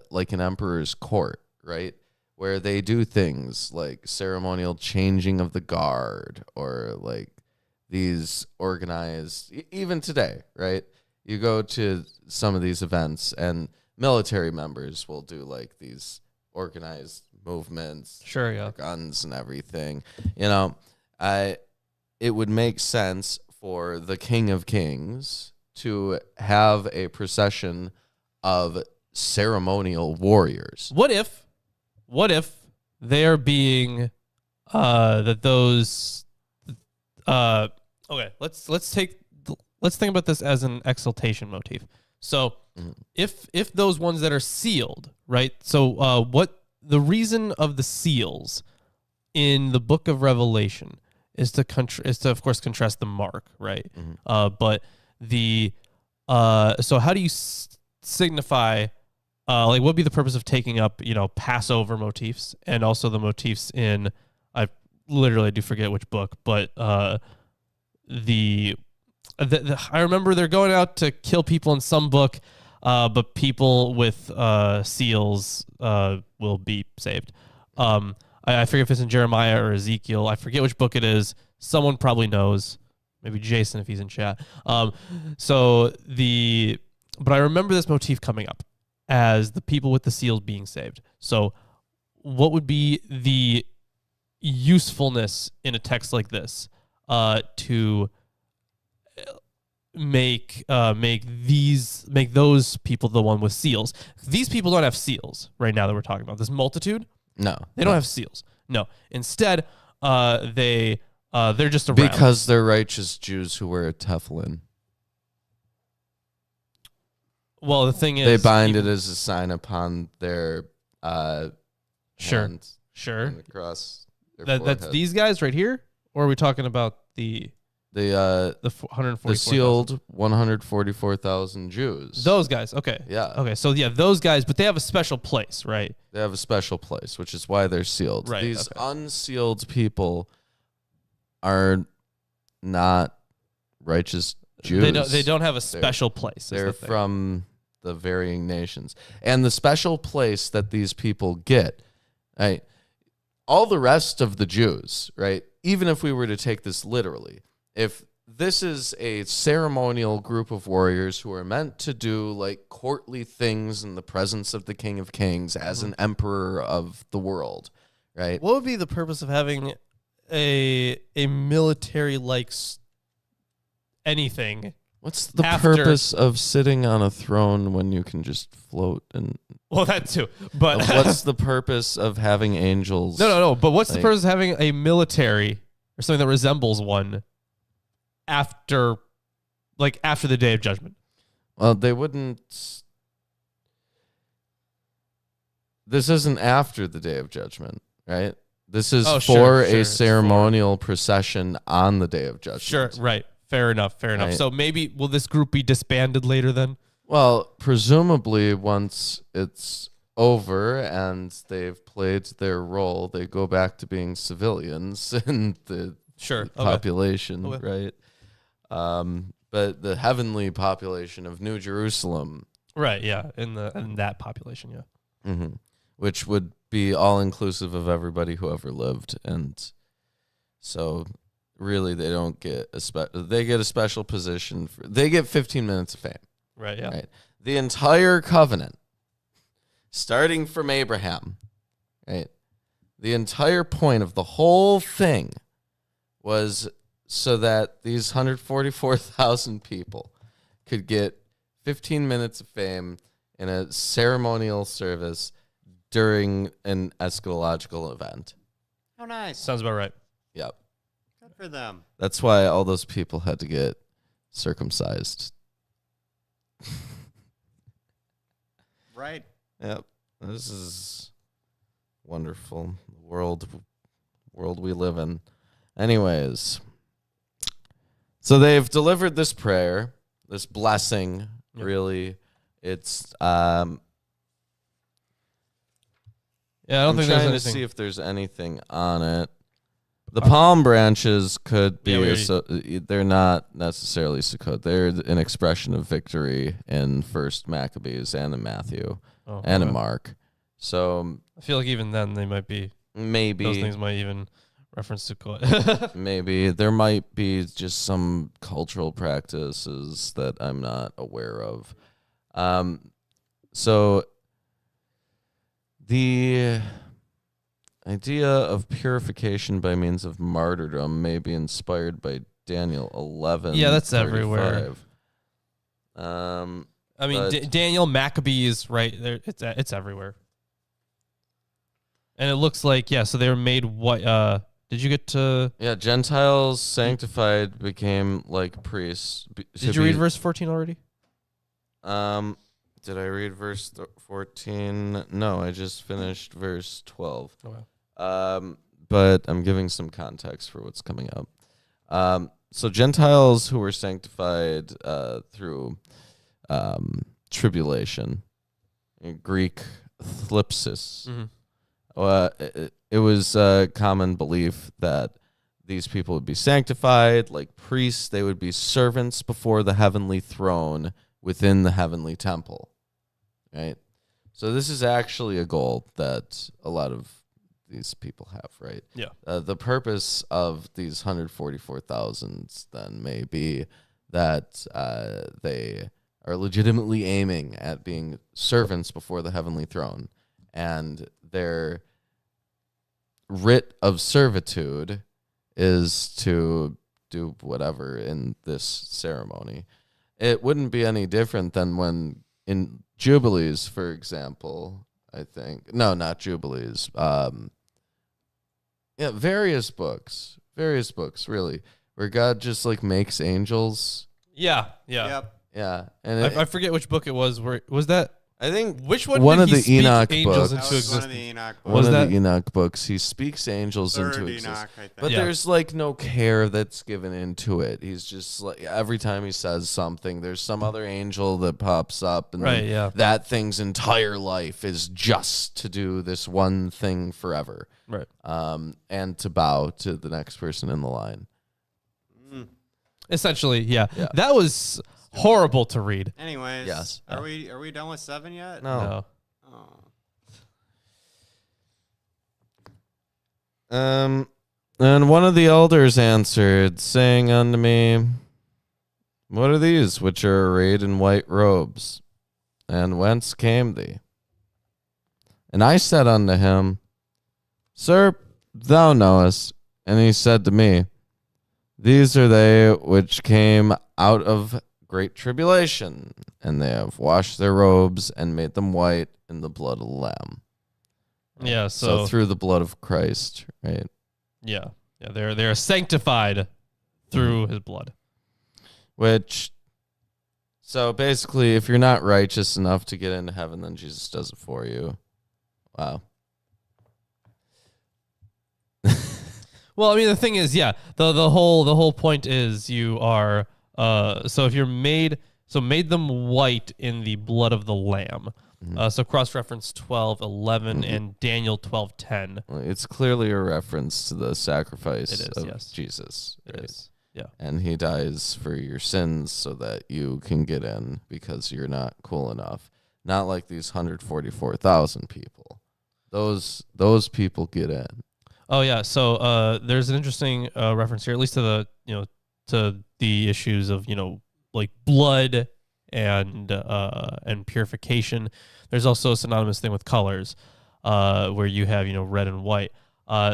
S1: like an emperor's court, right? Where they do things like ceremonial changing of the guard, or like these organized, even today, right? You go to some of these events and military members will do like these organized movements,
S2: Sure, yeah.
S1: guns and everything. It would make sense for the King of Kings to have a procession of ceremonial warriors.
S2: What if they are being that those okay, let's think about this as an exaltation motif. So if those ones that are sealed, right? So what the reason of the seals in the book of Revelation is to of course contrast the mark, right? But the so how do you signify like what would be the purpose of taking up Passover motifs and also the motifs in I do forget which book, but I remember they're going out to kill people in some book, but people with seals will be saved. I forget if it's in Jeremiah or Ezekiel. I forget which book it is. Someone probably knows. Maybe Jason if he's in chat. But I remember this motif coming up as the people with the seals being saved. So what would be the usefulness in a text like this to make those people the one with seals? These people don't have seals right now that we're talking about. This multitude,
S1: No,
S2: they don't have seals. No, instead, they're just around
S1: because they're righteous Jews who wear a tefillin.
S2: Well, the thing is,
S1: They bind it as a sign upon their
S2: Sure,
S1: hands
S2: sure.
S1: and across their
S2: That's
S1: forehead.
S2: these guys right here, or are we talking about the
S1: the
S2: 144,000?
S1: the sealed 144,000 Jews.
S2: Those guys. Okay.
S1: Yeah.
S2: Okay. So yeah, those guys, but they have a special place, right?
S1: They have a special place, which is why they're sealed.
S2: Right,
S1: These
S2: okay.
S1: unsealed people are not righteous Jews.
S2: They don't have a special place. is
S1: They're
S2: the thing.
S1: from the varying nations. And the special place that these people get, right? All the rest of the Jews, right? Even if we were to take this literally, if this is a ceremonial group of warriors who are meant to do like courtly things in the presence of the King of Kings as an emperor of the world, right?
S2: What would be the purpose of having a military like anything?
S1: What's the
S2: After-
S1: purpose of sitting on a throne when you can just float? And
S2: Well, that too. But
S1: what's the purpose of having angels?
S2: no. But what's the
S1: Like-
S2: purpose of having a military or something that resembles one after the Day of Judgment?
S1: Well, they wouldn't. This isn't after the Day of Judgment, right? This is
S2: Oh,
S1: for
S2: sure,
S1: a
S2: it's for-
S1: ceremonial procession on the Day of Judgment.
S2: Sure. Right. Fair enough.
S1: Right.
S2: So maybe will this group be disbanded later then?
S1: Well, presumably once it's over and they've played their role, they go back to being civilians in the
S2: Sure. Okay.
S1: population,
S2: Okay.
S1: right? But the heavenly population of New Jerusalem,
S2: Right. Yeah. In that population. Yeah.
S1: which would be all inclusive of everybody who ever lived, and so really they don't get they get a special position. They get 15 minutes of fame.
S2: Right. Yeah.
S1: Right. The entire covenant starting from Abraham, right? The entire point of the whole thing was so that these 144,000 people could get 15 minutes of fame in a ceremonial service during an eschatological event.
S3: How nice.
S2: Sounds about right.
S1: Yep.
S3: Good for them.
S1: That's why all those people had to get circumcised.
S3: Right.
S1: Yep. This is wonderful. The world we live in. Anyways. So they've delivered this prayer, this blessing, really. It's
S2: Yeah, I don't
S1: I'm
S2: think there's
S1: trying to
S2: anything.
S1: see if there's anything on it. The palm branches could be, they're not necessarily Sukkot. They're an expression of victory in First Maccabees and in Matthew and in Mark. So
S2: I feel like even then they might be,
S1: maybe
S2: those things might even reference Sukkot.
S1: maybe there might be just some cultural practices that I'm not aware of. So the idea of purification by means of martyrdom may be inspired by Daniel 11.
S2: Yeah, that's everywhere.
S1: I
S2: I mean, Daniel, Maccabees, right there, it's everywhere. And it looks like, yeah, so they were made what, did you get to...
S1: Yeah, Gentiles sanctified became like priests.
S2: Did you read verse 14 already?
S1: Did I read verse 14? No, I just finished verse 12.
S2: Oh, wow.
S1: But I'm giving some context for what's coming up. So Gentiles who were sanctified through tribulation, in Greek thlipsis.
S2: Mm-hmm.
S1: It was a common belief that these people would be sanctified like priests. They would be servants before the heavenly throne within the heavenly temple, right? So this is actually a goal that a lot of these people have, right?
S2: Yeah.
S1: The purpose of these 144,000 then may be that they are legitimately aiming at being servants before the heavenly throne, and their writ of servitude is to do whatever in this ceremony. It wouldn't be any different than when in Jubilees, for example, I think. No, not Jubilees. Yeah, various books, really, where God just like makes angels.
S2: Yeah.
S3: Yep.
S1: Yeah, and
S2: I forget which book it was. Where was that?
S1: I think
S2: Which one?
S1: One
S2: did
S1: of
S2: he
S1: the
S2: speak
S1: Enoch
S2: angels
S1: books.
S3: That
S2: into
S3: was one of
S2: existence?
S3: the Enoch books.
S1: one
S2: Was
S1: of
S2: that-
S1: the Enoch books, he speaks angels
S3: Third
S1: into
S3: Enoch,
S1: existence.
S3: I think.
S1: But
S2: Yeah.
S1: there's like no care that's given into it. He's just like every time he says something, there's some other angel that pops up, and
S2: Right,
S1: then
S2: yeah.
S1: that thing's entire life is just to do this one thing forever,
S2: Right.
S1: and to bow to the next person in the line.
S2: Essentially, yeah.
S1: Yeah.
S2: That was horrible to read.
S3: Anyways,
S1: Yes.
S3: Are we done with 7 yet?
S1: No.
S3: Oh.
S1: And one of the elders answered, saying unto me, What are these which are arrayed in white robes? And whence came they? And I said unto him, Sir, thou knowest. And he said to me, These are they which came out of great tribulation, and they have washed their robes and made them white in the blood of the Lamb.
S2: Yeah.
S1: So
S2: So,
S1: through the blood of Christ, right?
S2: yeah. They're sanctified through his blood.
S1: So basically, if you're not righteous enough to get into heaven, then Jesus does it for you. Wow.
S2: Well, I mean, the thing is, yeah, the whole point is you are so if you're made them white in the blood of the Lamb. So cross-reference 12:11 and Daniel 12:10.
S1: It's clearly a reference to the sacrifice
S2: It is,
S1: of
S2: yes.
S1: Jesus.
S2: It
S1: right?
S2: is, yeah.
S1: And he dies for your sins so that you can get in because you're not cool enough. Not like these 144,000 people. Those people get in.
S2: Oh yeah, so there's an interesting reference here, at least to the to the issues of like blood and purification. There's also a synonymous thing with colors, where you have red and white.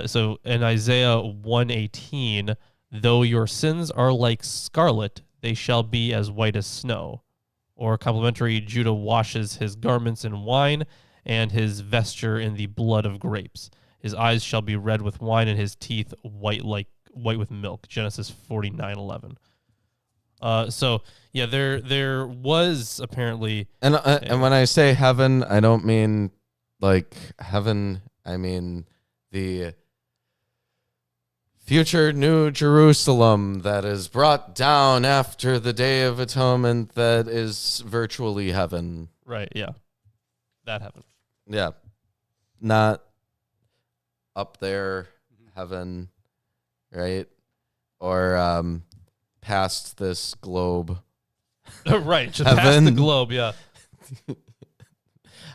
S2: So in Isaiah 1:18, though your sins are like scarlet, they shall be as white as snow. Or complementary, Judah washes his garments in wine and his vesture in the blood of grapes. His eyes shall be red with wine and his teeth white with milk. Genesis 49:11. So yeah, there was apparently,
S1: And when I say heaven, I don't mean like heaven. I mean the future New Jerusalem that is brought down after the Day of Atonement, that is virtually heaven.
S2: right, yeah, that happened.
S1: Yeah, not up there, heaven, right? Or past this globe.
S2: Right, just past the
S1: Heaven.
S2: globe, yeah.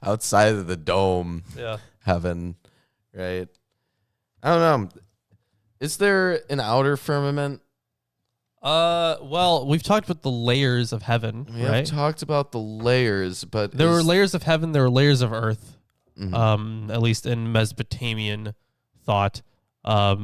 S1: Outside of the dome,
S2: Yeah.
S1: heaven, right? I don't know. Is there an outer firmament?
S2: Well, we've talked about the layers of heaven,
S1: We
S2: right?
S1: have talked about the layers, but
S2: There were layers of heaven, there were layers of earth.
S1: Mhm.
S2: At least in Mesopotamian thought,
S1: Well,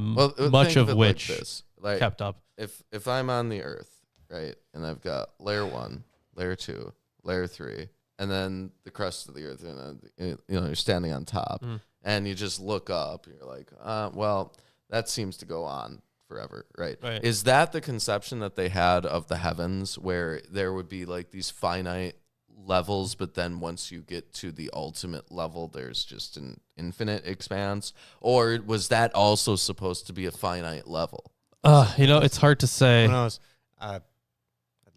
S2: much
S1: think
S2: of
S1: it
S2: which
S1: like this. Like,
S2: kept up.
S1: if I'm on the earth, right, and I've got layer 1, layer 2, layer 3, and then the crust of the earth, and you're standing on top, and you just look up, you're like, well, that seems to go on forever, right?
S2: Right.
S1: Is that the conception that they had of the heavens, where there would be like these finite levels, but then once you get to the ultimate level, there's just an infinite expanse? Or was that also supposed to be a finite level?
S2: It's hard to say.
S3: Who knows? I'd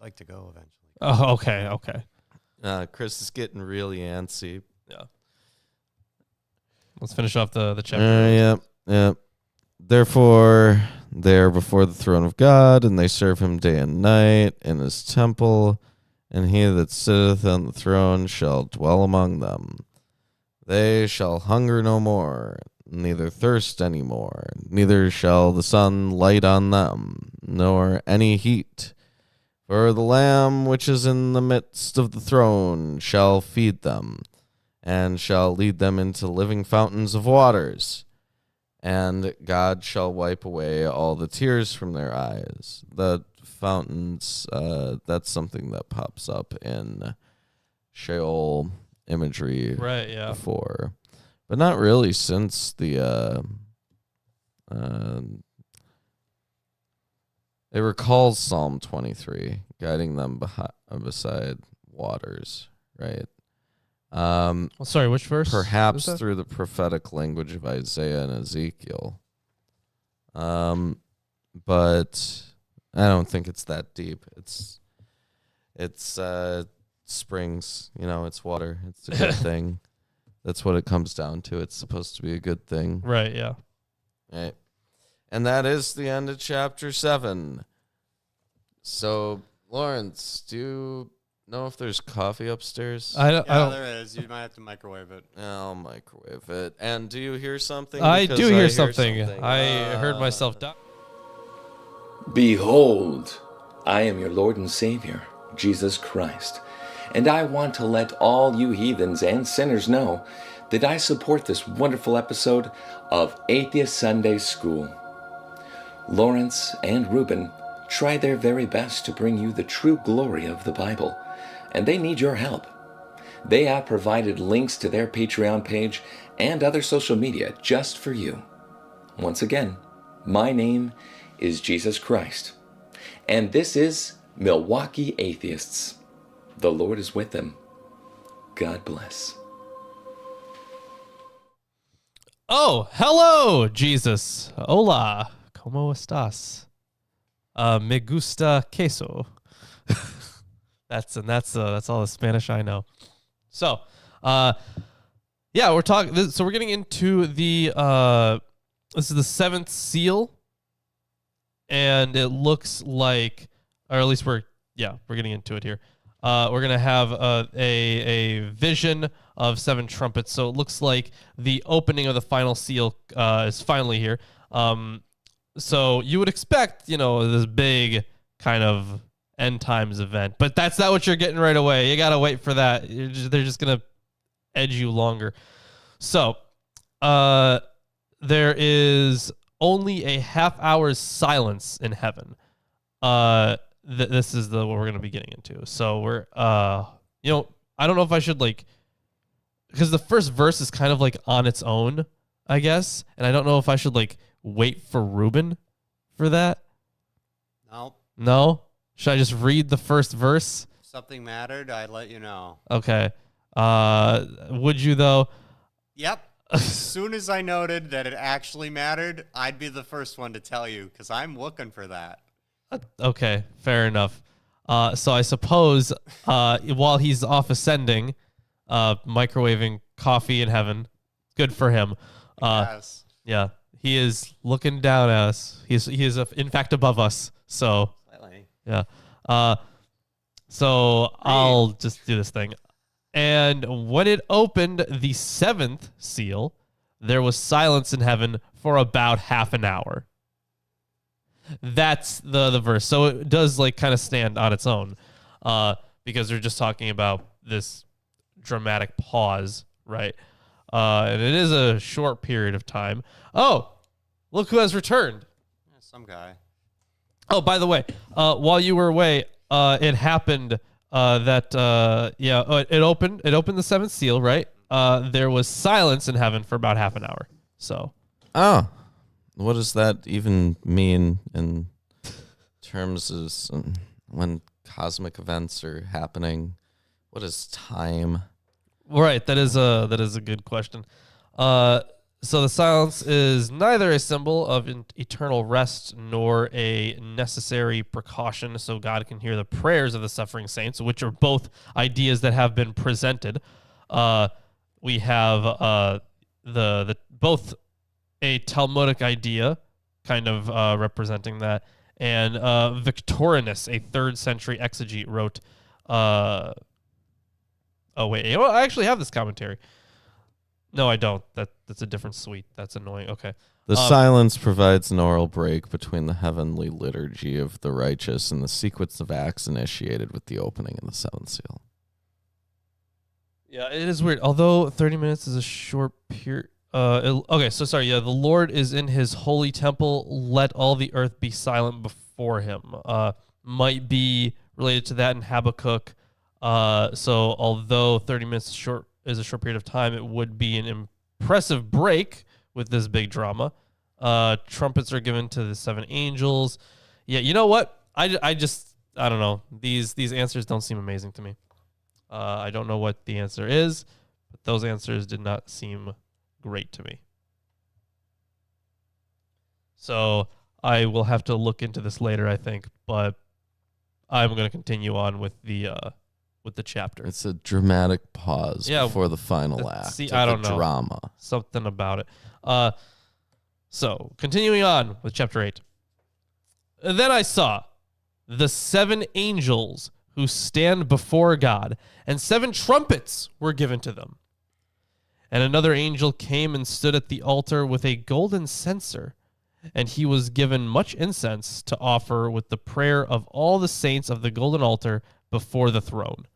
S3: like to go eventually.
S2: Oh, okay.
S1: Chris is getting really antsy.
S2: Yeah. Let's finish off the chapter.
S1: Yep. Therefore, they are before the throne of God, and they serve him day and night in his temple, and he that sitteth on the throne shall dwell among them. They shall hunger no more, neither thirst any more, neither shall the sun light on them, nor any heat. For the Lamb which is in the midst of the throne shall feed them, and shall lead them into living fountains of waters. And God shall wipe away all the tears from their eyes. The fountains, that's something that pops up in Sheol imagery
S2: Right, yeah.
S1: before. But not really, since the it recalls Psalm 23, guiding them beside waters, right?
S2: Sorry, which verse?
S1: Perhaps
S2: was that?
S1: through the prophetic language of Isaiah and Ezekiel. But I don't think it's that deep. It's springs, it's water. It's a good thing. That's what it comes down to. It's supposed to be a good thing.
S2: Right, yeah.
S1: Right. And that is the end of chapter 7. So, Lawrence, do you know if there's coffee upstairs?
S2: I don't.
S3: There is. You might have to microwave it.
S1: I'll microwave it. And do you hear something?
S2: I
S1: Because
S2: do hear something. I heard
S1: Ah.
S2: myself die.
S4: Behold, I am your Lord and Savior, Jesus Christ, and I want to let all you heathens and sinners know that I support this wonderful episode of Atheist Sunday School. Lawrence and Reuben try their very best to bring you the true glory of the Bible, and they need your help. They have provided links to their Patreon page and other social media just for you. Once again, my name is Jesus Christ, and this is Milwaukee Atheists. The Lord is with them. God bless.
S2: Oh, hello, Jesus. Hola. ¿Cómo estás? Me gusta queso. That's all the Spanish I know. So, yeah, we're talking. So we're getting into the. This is the 7th seal, and it looks like, or at least we're getting into it here. We're gonna have a vision of 7 trumpets. So it looks like the opening of the final seal is finally here. So you would expect, this big kind of end times event. But that's not what you're getting right away. You got to wait for that. They're just going to edge you longer. So, there is only a half hour's silence in heaven. This is what we're going to be getting into. So we're, I don't know if I should because the first verse is kind of on its own, I guess. And I don't know if I should wait for Ruben for that. No? Should I just read the first verse?
S3: If something mattered, I'd let you know.
S2: Okay. Would you though?
S3: Yep. As soon as I noted that it actually mattered, I'd be the first one to tell you because I'm looking for that.
S2: Okay, fair enough. So I suppose while he's off ascending, microwaving coffee in heaven, good for him.
S3: Yes.
S2: Yeah, he is looking down at us. He is in fact above us. So
S3: Slightly.
S2: yeah. So I'll just do this thing. And when it opened the seventh seal, there was silence in heaven for about half an hour. That's the verse. So it does kind of stand on its own, because they're just talking about this dramatic pause, right? And it is a short period of time. Oh, look who has returned.
S3: Yeah, some guy.
S2: Oh, by the way, while you were away, it happened it opened the seventh seal, right? There was silence in heaven for about half an hour. So,
S1: what does that even mean in terms of when cosmic events are happening? What is time?
S2: Right, that is a good question. So the silence is neither a symbol of eternal rest nor a necessary precaution so God can hear the prayers of the suffering saints, which are both ideas that have been presented. We have the both a Talmudic idea kind of representing that, and Victorinus, a 3rd century exegete, wrote I actually have this commentary. No, I don't. That's a different suite. That's annoying. Okay.
S1: The silence provides an oral break between the heavenly liturgy of the righteous and the sequence of acts initiated with the opening of the seventh seal.
S2: Yeah, it is weird. Although 30 minutes is a short period. Okay, so sorry. Yeah, the Lord is in his holy temple. Let all the earth be silent before him. Might be related to that in Habakkuk. So although 30 minutes is a short period of time, it would be an impressive break with this big drama. Trumpets are given to the 7 angels. Yeah, you know what? I don't know. These answers don't seem amazing to me. I don't know what the answer is, but those answers did not seem great to me. So I will have to look into this later, I think, but I'm going to continue on with the chapter.
S1: It's a dramatic pause before the final act.
S2: See, I don't know.
S1: Drama.
S2: Something about it. So, continuing on with chapter 8. Then I saw the 7 angels who stand before God, and 7 trumpets were given to them. And another angel came and stood at the altar with a golden censer, and he was given much incense to offer with the prayer of all the saints of the golden altar before the throne.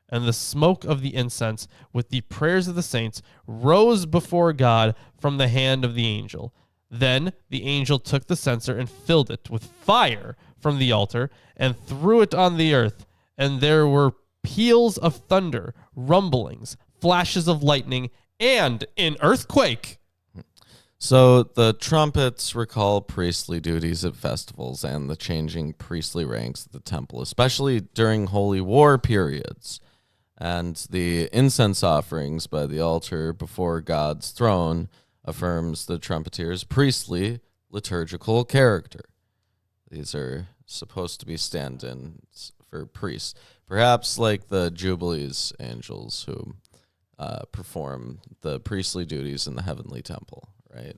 S2: And the smoke of the incense with the prayers of the saints rose before God from the hand of the angel. Then the angel took the censer and filled it with fire from the altar and threw it on the earth. And there were peals of thunder, rumblings, flashes of lightning, and an earthquake.
S1: So the trumpets recall priestly duties at festivals and the changing priestly ranks at the temple, especially during holy war periods. And the incense offerings by the altar before God's throne affirms the trumpeter's priestly liturgical character. These are supposed to be stand-ins for priests, perhaps like the Jubilees angels who perform the priestly duties in the heavenly temple, right?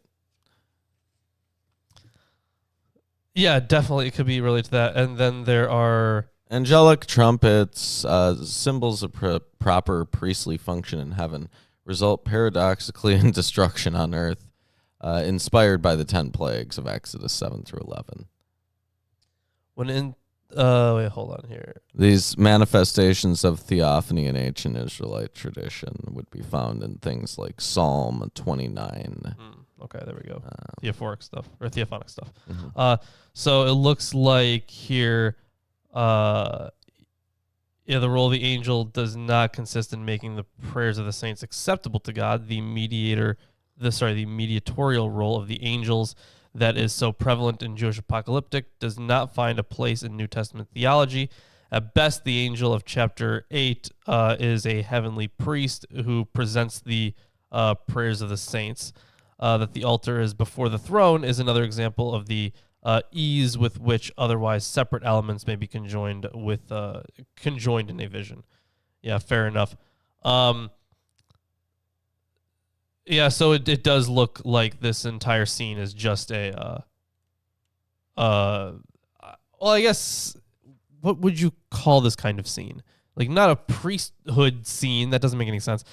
S2: Yeah, definitely it could be related to that. And then there are
S1: angelic trumpets, symbols of proper priestly function in heaven, result paradoxically in destruction on earth, inspired by the 10 plagues of Exodus 7 through 11.
S2: Wait, hold on here.
S1: These manifestations of theophany in ancient Israelite tradition would be found in things like Psalm 29.
S2: Okay, there we go. Theophoric stuff or theophonic stuff.
S1: Mhm.
S2: So it looks like here, the role of the angel does not consist in making the prayers of the saints acceptable to God. The mediatorial role of the angels that is so prevalent in Jewish apocalyptic does not find a place in New Testament theology. At best, the angel of chapter 8 is a heavenly priest who presents the prayers of the saints. That the altar is before the throne is another example of the ease with which otherwise separate elements may be conjoined in a vision. Yeah, fair enough. Yeah, so it does look like this entire scene is just a well, I guess, what would you call this kind of scene? Like, not a priesthood scene, that doesn't make any sense.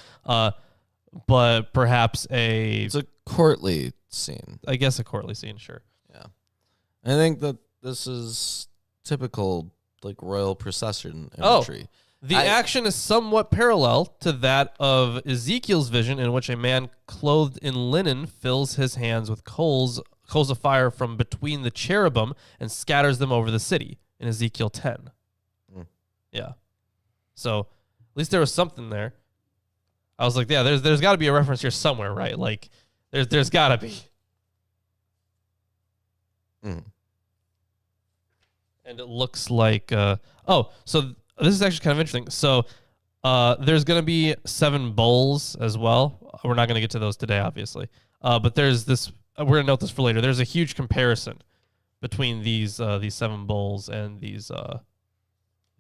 S2: But perhaps
S1: It's a courtly scene.
S2: I guess a courtly scene, sure.
S1: Yeah. I think that this is typical, like, royal procession imagery.
S2: The action is somewhat parallel to that of Ezekiel's vision, in which a man clothed in linen fills his hands with coals of fire from between the cherubim and scatters them over the city in Ezekiel 10. Yeah. So at least there was something there. I was like, yeah, there's got to be a reference here somewhere, right? Like, there's got to be. And it looks like, so this is actually kind of interesting. So there's going to be 7 bowls as well. We're not going to get to those today, obviously. But there's this, we're going to note this for later. There's a huge comparison between these 7 bowls and these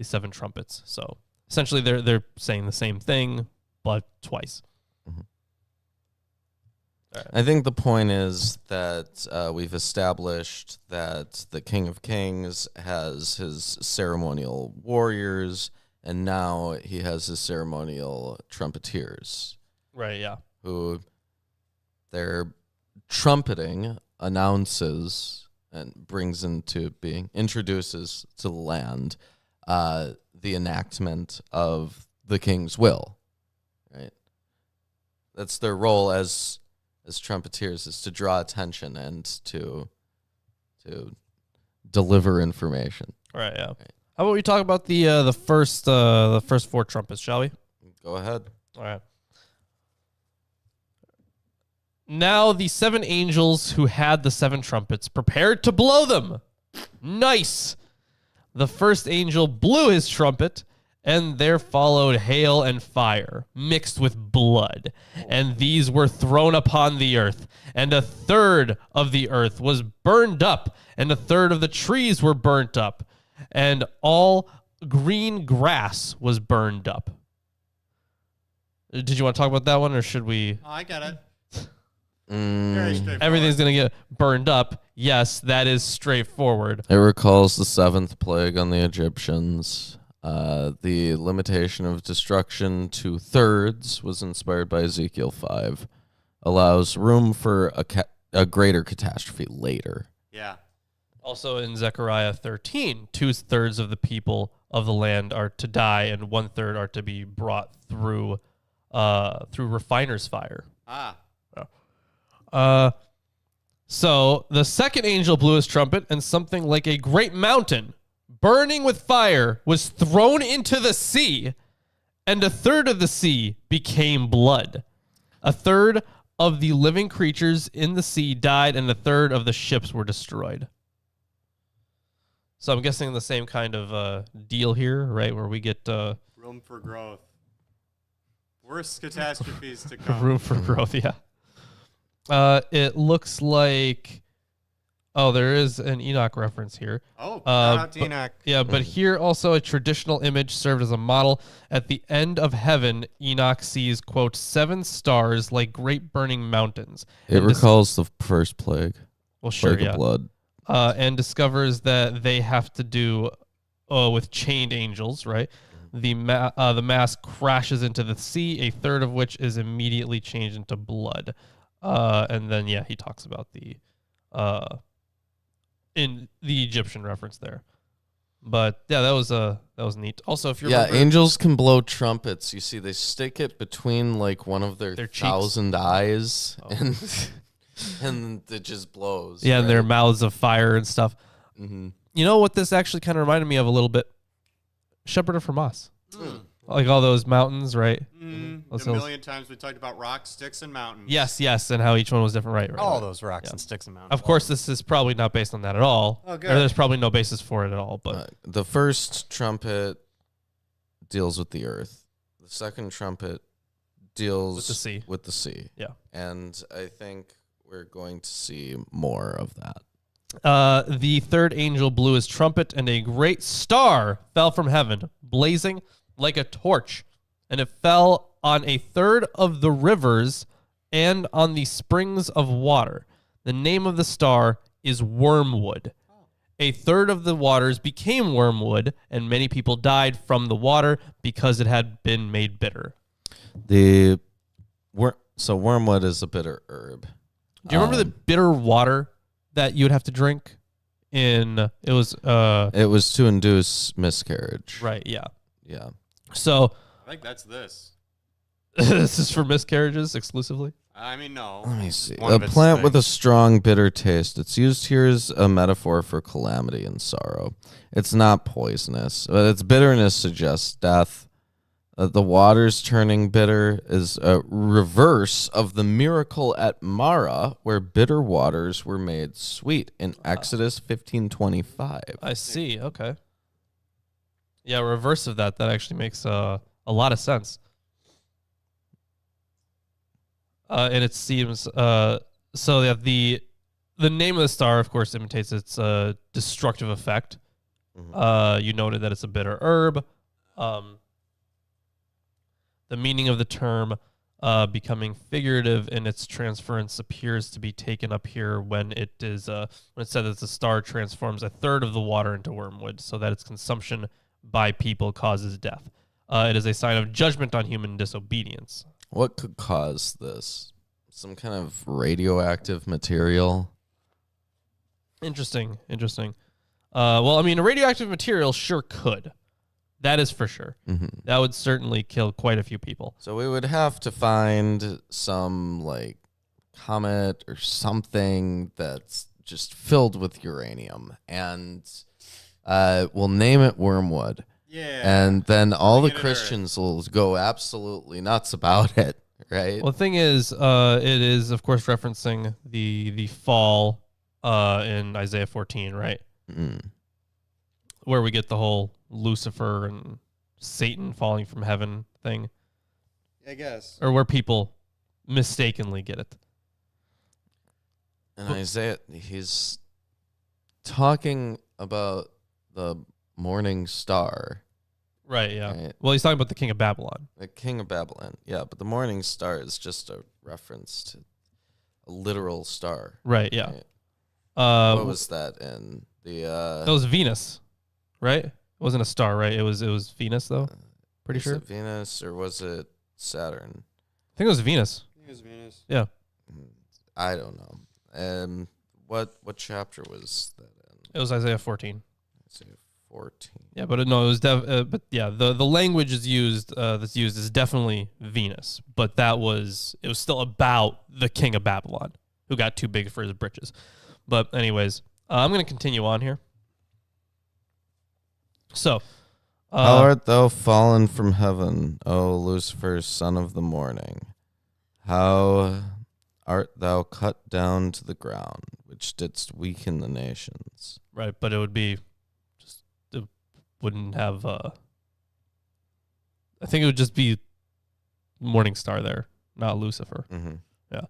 S2: 7 trumpets. So essentially they're saying the same thing, but twice. Right.
S1: I think the point is that we've established that the King of Kings has his ceremonial warriors, and now he has his ceremonial trumpeters.
S2: Right, yeah.
S1: Who their trumpeting announces and brings into being, introduces to the land the enactment of the king's will. Right? That's their role as trumpeters, is to draw attention and to deliver information.
S2: Right, yeah. Right. How about we talk about the first 4 trumpets, shall we?
S1: Go ahead.
S2: All right. Now the 7 angels who had the 7 trumpets prepared to blow them. Nice. The first angel blew his trumpet, and there followed hail and fire, mixed with blood. And these were thrown upon the earth. And 1/3 of the earth was burned up, and 1/3 of the trees were burnt up, and all green grass was burned up. Did you want to talk about that one, or should we?
S3: Oh, I get it. Very straightforward.
S2: Everything's going to get burned up. Yes, that is straightforward.
S1: It recalls the 7th plague on the Egyptians. The limitation of destruction to 1/3 was inspired by Ezekiel 5. Allows room for a greater catastrophe later.
S3: Yeah.
S2: Also in Zechariah 13, 2/3 of the people of the land are to die, and 1/3 are to be brought through refiner's fire. So the second angel blew his trumpet, and something like a great mountain, burning with fire, was thrown into the sea, and 1/3 of the sea became blood. 1/3 of the living creatures in the sea died, and 1/3 of the ships were destroyed. So I'm guessing the same kind of deal here, right? Where we get
S3: room for growth. Worst catastrophes to come.
S2: Room for growth, yeah. It looks like, there is an Enoch reference here.
S3: Oh, shout out to
S2: but,
S3: Enoch.
S2: Yeah, but here also a traditional image served as a model. At the end of heaven, Enoch sees, quote, 7 stars like great burning mountains.
S1: It recalls the first plague.
S2: Well, sure,
S1: plague of blood.
S2: And discovers that they have to do with chained angels, right? The mass crashes into the sea, 1/3 of which is immediately changed into blood. And then, he talks about in the Egyptian reference there. But yeah, that was neat. Also, if you
S1: Yeah,
S2: remember,
S1: angels can blow trumpets. You see, they stick it between like one of their
S2: cheeks.
S1: 1,000 eyes, and it just blows.
S2: yeah, and their
S1: right?
S2: mouths of fire and stuff.
S1: Mm-hmm.
S2: You know what this actually kind of reminded me of a little bit? Shepherd of Hermas. Like all those mountains, right? Those
S3: A
S2: hills.
S3: million times we talked about rocks, sticks, and mountains.
S2: Yes, and how each one was different, right?
S3: All
S2: right.
S3: those rocks
S2: Yeah.
S3: and sticks and mountains.
S2: Of course, this is probably not based on that at all.
S3: Oh,
S2: Or
S3: good.
S2: there's probably no basis for it at all. But
S1: The first trumpet deals with the earth. The second trumpet deals
S2: With the sea.
S1: With the sea.
S2: Yeah.
S1: And I think we're going to see more of that.
S2: the third angel blew his trumpet, and a great star fell from heaven, blazing like a torch, and it fell on a third of the rivers and on the springs of water. The name of the star is Wormwood. A third of the waters became wormwood, and many people died from the water because it had been made bitter.
S1: So wormwood is a bitter herb.
S2: Do you remember the bitter water that you would have to drink? It was
S1: to induce miscarriage.
S2: right, yeah.
S1: Yeah.
S2: So
S3: I think that's this.
S2: this is for miscarriages exclusively.
S3: I mean, no.
S1: Let me see.
S3: One
S1: A
S3: of its
S1: plant with a
S3: things.
S1: strong bitter taste. It's used here as a metaphor for calamity and sorrow. It's not poisonous, but its bitterness suggests death. The waters turning bitter is a reverse of the miracle at Mara, where bitter waters were made sweet in Exodus 15:25.
S2: I see. Okay. Yeah, reverse of that. That actually makes a lot of sense. And it seems so. Yeah, the name of the star, of course, imitates its destructive effect. You noted that it's a bitter herb. The meaning of the term becoming figurative in its transference appears to be taken up here when it said that the star transforms a third of the water into wormwood, so that its consumption by people causes death. It is a sign of judgment on human disobedience.
S1: What could cause this? Some kind of radioactive material?
S2: Interesting. Well, I mean, a radioactive material sure could. That is for sure. That would certainly kill quite a few people.
S1: So we would have to find some like comet or something that's just filled with uranium, and we'll name it Wormwood.
S3: Yeah.
S1: And then all the
S3: Bring it to
S1: Christians will go absolutely nuts about it, right?
S2: Well, the thing is, it is, of course, referencing the fall in Isaiah 14, right? Where we get the whole Lucifer and Satan falling from heaven thing.
S3: I guess.
S2: Or where people mistakenly get it.
S1: And Isaiah, he's talking about the morning star,
S2: Right, yeah.
S1: Right.
S2: Well, he's talking about the king of Babylon.
S1: the king of Babylon. Yeah, but the morning star is just a reference to a literal star.
S2: Right, yeah.
S1: Right? What was that in the?
S2: That was Venus, right? It wasn't a star, right? It was Venus, though. Pretty
S1: was
S2: sure.
S1: it Venus or was it Saturn?
S2: I think it was Venus.
S3: I think it was Venus.
S2: Yeah.
S1: I don't know. What chapter was that in?
S2: It was Isaiah 14.
S1: Isaiah 14.
S2: Yeah, but no, it was but yeah, the language is used that's used is definitely Venus, but it was still about the king of Babylon who got too big for his britches. But anyways, I'm going to continue on here. So,
S1: How art thou fallen from heaven, O Lucifer, son of the morning? How art thou cut down to the ground, which didst weaken the nations?
S2: right, but it would be just it wouldn't have I think it would just be Morning Star there, not Lucifer.
S1: Mm-hmm.
S2: Yeah.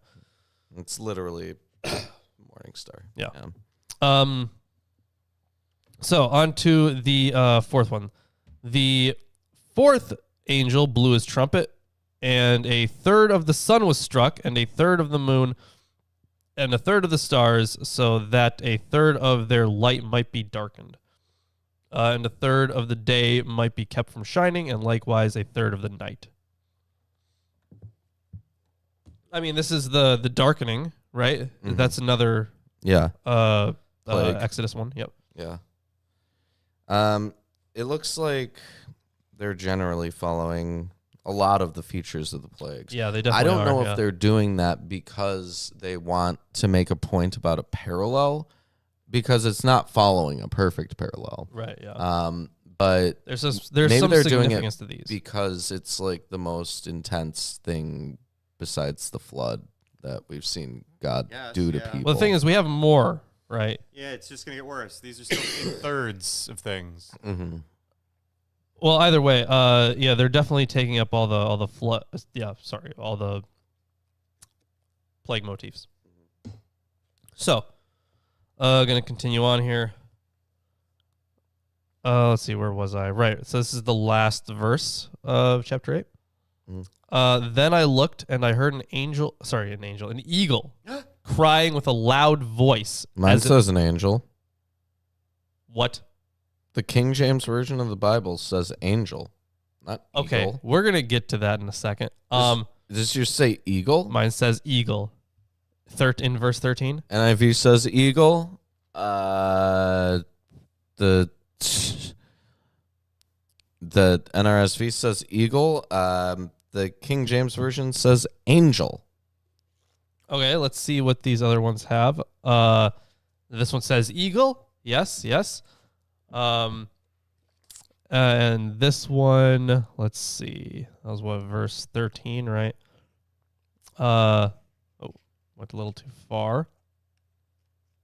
S1: It's literally morning star.
S2: Yeah. So on to the fourth one. The fourth angel blew his trumpet, and a third of the sun was struck, and a third of the moon, and a third of the stars, so that a third of their light might be darkened. And a third of the day might be kept from shining, and likewise a third of the night. I mean, this is the darkening, right? That's another
S1: Yeah.
S2: Exodus 1. Yep.
S1: Yeah. It looks like they're generally following a lot of the features of the plagues.
S2: Yeah, they
S1: I
S2: definitely
S1: don't know
S2: are,
S1: if they're doing that because they want to make a point about a parallel, because it's not following a perfect parallel.
S2: Right, yeah.
S1: But
S2: There's some
S1: maybe they're doing
S2: significance
S1: it
S2: to these.
S1: because it's like the most intense thing besides the flood that we've seen God do to people.
S2: Well, the thing is, we have more, right?
S3: Yeah, it's just going to get worse. These are still in thirds of things.
S1: Mm-hmm.
S2: Well, either way, yeah, they're definitely taking up all the flood. Yeah, sorry, all the plague motifs. So, gonna continue on here. Let's see, where was I? Right. So this is the last verse of chapter 8. Then I looked and I heard an eagle crying with a loud voice.
S1: Mine says an angel.
S2: What?
S1: The King James Version of the Bible says angel, not
S2: Okay,
S1: eagle.
S2: we're going to get to that in a second.
S1: Does yours say eagle?
S2: Mine says eagle. In verse 13.
S1: NIV says eagle. The NRSV says eagle. The King James Version says angel.
S2: Okay, let's see what these other ones have. This one says eagle. Yes. And this one, let's see. That was what, verse 13, right? Went a little too far.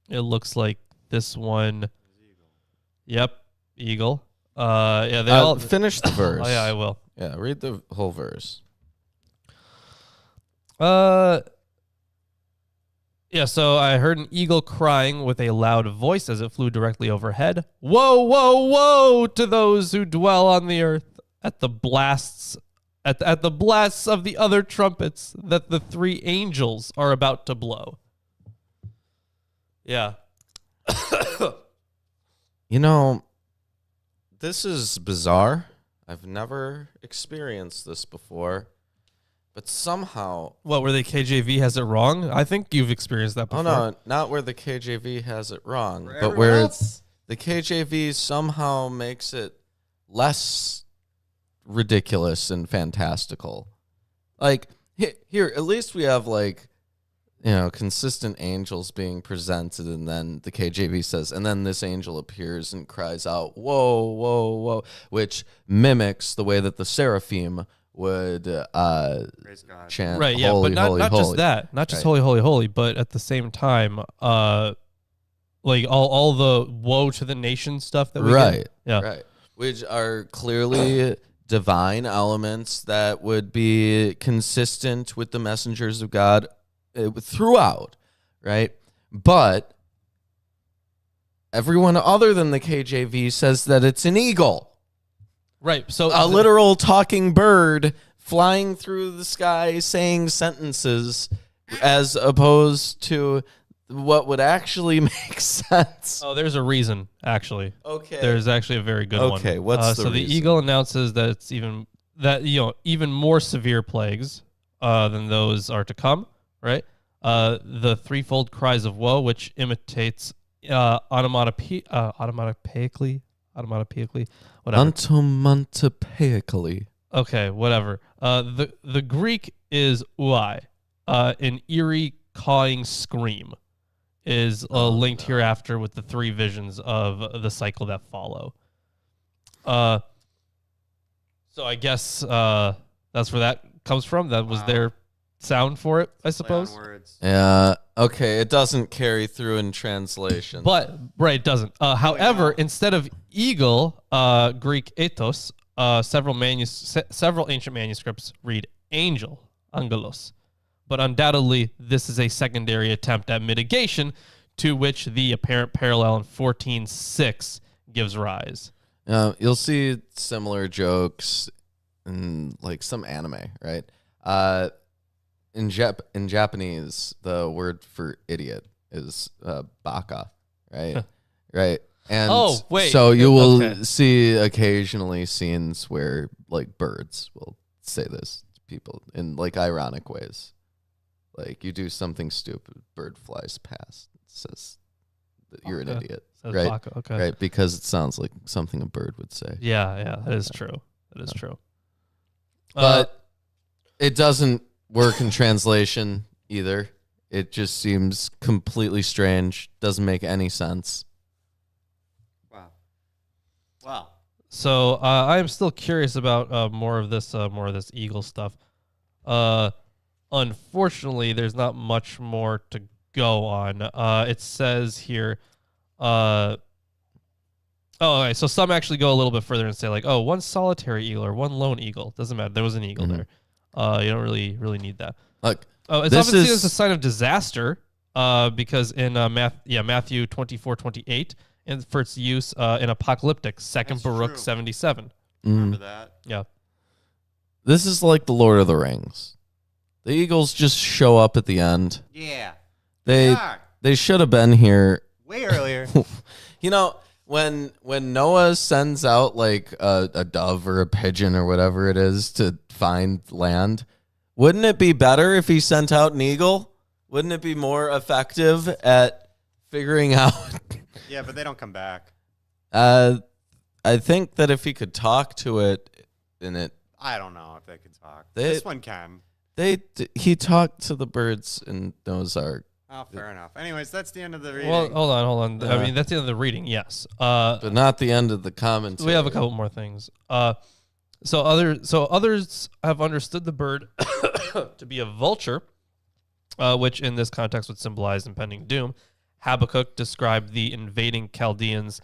S2: It looks like this one. Yep, eagle. Yeah, they all
S1: finish the verse.
S2: Oh, yeah, I will.
S1: Yeah, read the whole verse.
S2: Yeah, so I heard an eagle crying with a loud voice as it flew directly overhead. Woe, woe, woe to those who dwell on the earth at the blasts at the blasts of the other trumpets that the three angels are about to blow. Yeah.
S1: You know, this is bizarre. I've never experienced this before. But somehow...
S2: What, where the KJV has it wrong? I think you've experienced that before.
S1: Oh, no, not where the KJV has it wrong,
S3: For
S1: but
S3: everyone
S1: where
S3: else?
S1: the KJV somehow makes it less ridiculous and fantastical. Like, here, at least we have, like, you know, consistent angels being presented, and then the KJV says, and then this angel appears and cries out, whoa, whoa, whoa, which mimics the way that the seraphim would
S3: Praise God.
S1: chant,
S2: Right, yeah,
S1: holy,
S2: but not
S1: holy,
S2: not
S1: holy.
S2: just that. Not just
S1: Right.
S2: holy, holy, holy, but at the same time, like all the woe to the nation stuff that we
S1: Right,
S2: get. Yeah.
S1: right. Which are clearly divine elements that would be consistent with the messengers of God throughout, right? But everyone other than the KJV says that it's an eagle.
S2: Right. So
S1: A literal talking bird flying through the sky saying sentences, as opposed to what would actually make sense.
S2: Oh, there's a reason, actually.
S1: Okay.
S2: There's actually a very good one.
S1: Okay, what's the
S2: so the
S1: reason?
S2: eagle announces that it's even more severe plagues than those are to come, right? The threefold cries of woe, which imitates onomatopoeically, whatever.
S1: Onomatopoeically.
S2: Okay, whatever. The Greek is uai, an eerie cawing scream, is linked hereafter with the three visions of the cycle that follow. So I guess that's where that comes from. That was their sound for it, I suppose.
S3: Play on words.
S1: Yeah. Okay. It doesn't carry through in translation.
S2: But right, it doesn't. However, instead of eagle, Greek ethos, several ancient manuscripts read angel, angelos. But undoubtedly, this is a secondary attempt at mitigation, to which the apparent parallel in 14:6 gives rise.
S1: You'll see similar jokes in like some anime, right? In Japanese, the word for idiot is baka, right? Right. And
S2: Oh, wait.
S1: so you will
S2: Okay.
S1: see occasionally scenes where like birds will say this to people in like ironic ways. Like you do something stupid, bird flies past, says you're an idiot,
S2: Says
S1: right?
S2: Baka, okay.
S1: Right, because it sounds like something a bird would say.
S2: Yeah, that is true. That is true.
S1: But it doesn't work in translation either. It just seems completely strange. Doesn't make any sense.
S3: Wow.
S2: So I am still curious about more of this eagle stuff. Unfortunately, there's not much more to go on. It says here, okay, so some actually go a little bit further and say like, oh, one solitary eagle or one lone eagle. Doesn't matter. There was an eagle there. You don't really need that.
S1: Look,
S2: it's often seen as a sign of disaster, because in Matthew 24:28, and for its use in apocalyptic, 2nd Baruch 77.
S3: Remember that?
S2: Yeah.
S1: This is like the Lord of the Rings. The eagles just show up at the end.
S3: Yeah.
S1: They should have been here
S3: Way earlier.
S1: You know, when Noah sends out like a dove or a pigeon or whatever it is to find land, wouldn't it be better if he sent out an eagle? Wouldn't it be more effective at figuring out?
S3: Yeah, but they don't come back.
S1: I think that if he could talk to it,
S3: I don't know if they can talk.
S1: They-
S3: This one can.
S1: he talked to the birds in Noah's Ark.
S3: Oh, fair enough. Anyways, that's the end of the reading.
S2: Well, hold on. I mean, that's the end of the reading. Yes.
S1: But not the end of the commentary.
S2: We have a couple more things. So others have understood the bird to be a vulture, which in this context would symbolize impending doom. Habakkuk described the invading Chaldeans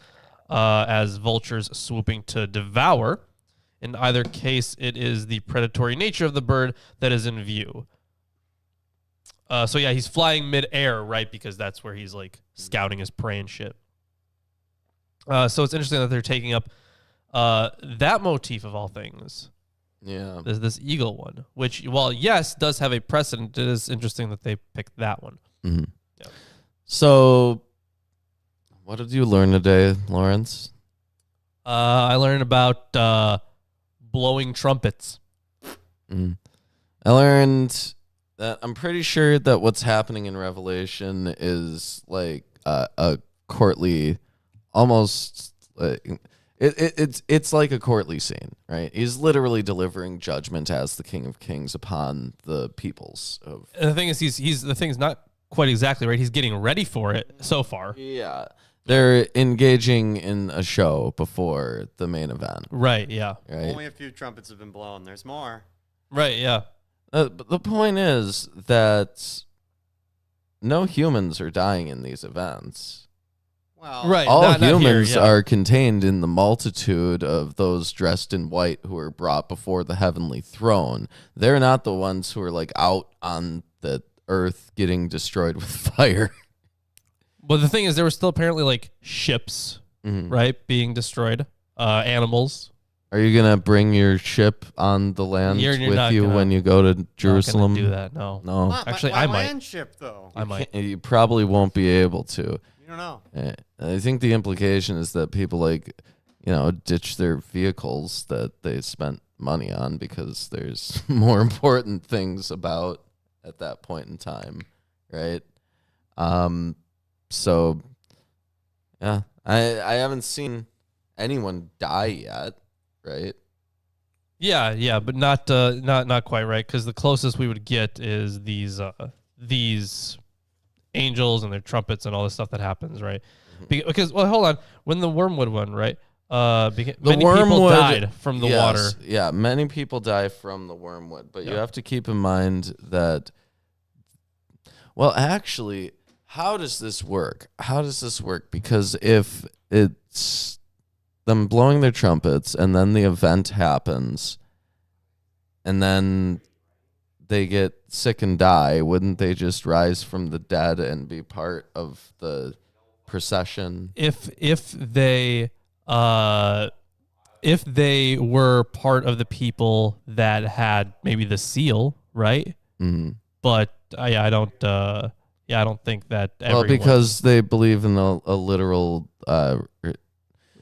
S2: as vultures swooping to devour. In either case, it is the predatory nature of the bird that is in view. So yeah, he's flying mid-air, right? Because that's where he's like scouting his prey and shit. So it's interesting that they're taking up that motif of all things.
S1: Yeah.
S2: There's this eagle one, which, while yes, does have a precedent, it is interesting that they picked that one.
S1: Mm-hmm.
S2: Yeah.
S1: So, what did you learn today, Lawrence?
S2: I learned about blowing trumpets.
S1: I learned that I'm pretty sure that what's happening in Revelation is like a courtly, almost it's like a courtly scene, right? He's literally delivering judgment as the King of Kings upon the peoples of.
S2: And the thing is, he's the thing's not quite exactly right. He's getting ready for it so far.
S1: Yeah, they're engaging in a show before the main event.
S2: Right. Yeah.
S1: Right.
S3: Only a few trumpets have been blown. There's more.
S2: Right. Yeah.
S1: But the point is that no humans are dying in these events.
S3: Well,
S2: Right.
S1: All
S2: not
S1: humans
S2: here, yeah.
S1: are contained in the multitude of those dressed in white who are brought before the heavenly throne. They're not the ones who are like out on the earth getting destroyed with fire.
S2: But the thing is, there were still apparently like ships, right, being destroyed. Animals.
S1: Are you gonna bring your ship on the land
S2: You're
S1: with
S2: not
S1: you
S2: gonna-
S1: when you go to Jerusalem?
S2: Not gonna do that. No.
S1: No,
S2: Actually,
S3: my
S2: I might.
S3: land ship, though.
S2: I might.
S1: you probably won't be able to.
S3: You don't know.
S1: I think the implication is that people ditch their vehicles that they spent money on because there's more important things about at that point in time, right? So yeah, I haven't seen anyone die yet, right?
S2: Yeah, but not quite right, because the closest we would get is these angels and their trumpets and all this stuff that happens, right? Because hold on, when the wormwood one, right? Many people died from the water.
S1: Yeah, many people die from the wormwood, but you have to keep in mind that. Well, actually, how does this work? Because if it's them blowing their trumpets and then the event happens and then they get sick and die, wouldn't they just rise from the dead and be part of the procession?
S2: If they were part of the people that had maybe the seal, right?
S1: Mm-hmm.
S2: But I don't think that everyone,
S1: Well, because they believe in a literal
S2: a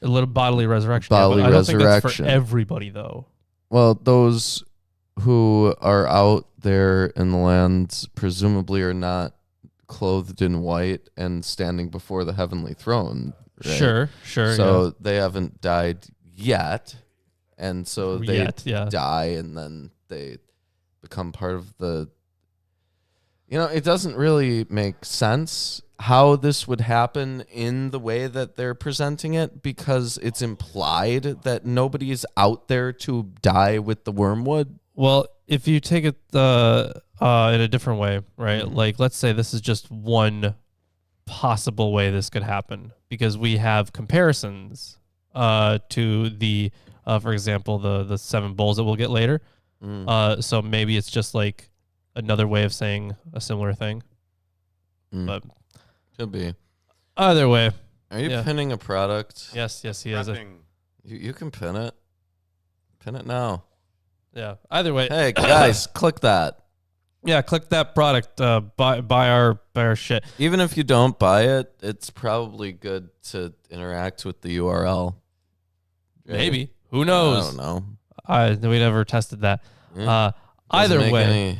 S2: little bodily resurrection.
S1: Bodily
S2: but I don't think that's for
S1: resurrection.
S2: everybody, though.
S1: well, those who are out there in the land presumably are not clothed in white and standing before the heavenly throne. Right?
S2: Sure.
S1: So they haven't died yet, and so they
S2: yeah.
S1: die, and then they become part of the. It doesn't really make sense how this would happen in the way that they're presenting it, because it's implied that nobody is out there to die with the wormwood.
S2: Well, if you take it in a different way, right? Like, let's say this is just one possible way this could happen, because we have comparisons to the, for example, the 7 bowls that we'll get later. So maybe it's just like another way of saying a similar thing. But
S1: could be.
S2: Either way.
S1: Are you pinning a product?
S2: Yes, he has a.
S1: You can pin it. Pin it now.
S2: Yeah. Either way.
S1: Hey guys, click that.
S2: Yeah, click that product. Buy our shit.
S1: Even if you don't buy it, it's probably good to interact with the URL. Right?
S2: Maybe. Who knows?
S1: I don't know.
S2: We never tested that.
S1: Yeah.
S2: Either
S1: Doesn't make
S2: way.
S1: any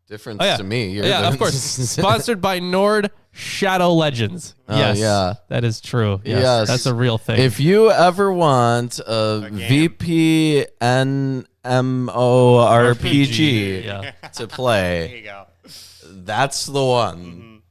S1: difference to me.
S2: Yeah, of course. Sponsored by Nord Shadow Legends. Yes.
S1: Yeah.
S2: That is true.
S1: Yes.
S2: That's a real thing.
S1: If you ever want a VPN MMORPG to play,
S3: There you go.
S1: that's the one.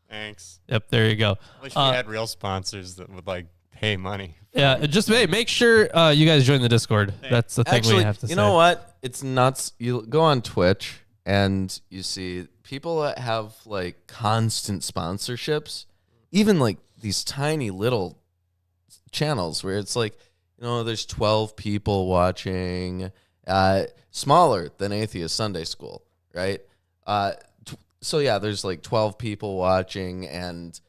S3: Thanks.
S2: Yep, there you go.
S3: Wish we had real sponsors that would pay money.
S2: Yeah, just make sure you guys join the Discord. That's the thing
S1: Actually,
S2: we have to say.
S1: you know what? It's nuts. You go on Twitch and you see people that have constant sponsorships, even these tiny little channels where it's there's 12 people watching, smaller than Atheist Sunday School, right? So yeah, there's 12 people watching, and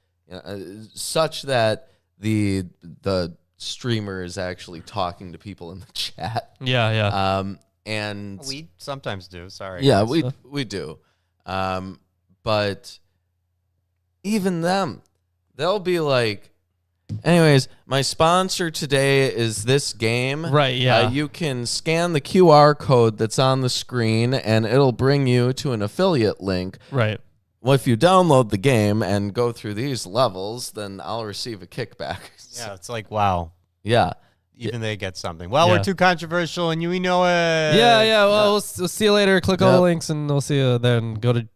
S1: such that the streamer is actually talking to people in the chat.
S2: Yeah.
S1: And
S3: We sometimes do. Sorry.
S1: yeah, we do. But even them, they'll be like, anyways, my sponsor today is this game.
S2: Right, yeah.
S1: You can scan the QR code that's on the screen, and it'll bring you to an affiliate link.
S2: Right.
S1: Well, if you download the game and go through these levels, then I'll receive a kickback.
S3: Yeah, it's wow.
S1: Yeah.
S3: Even they get something. Well, we're too controversial, and we know it.
S2: Yeah. Well, we'll see you later. Click all the links, and we'll see you then. Go to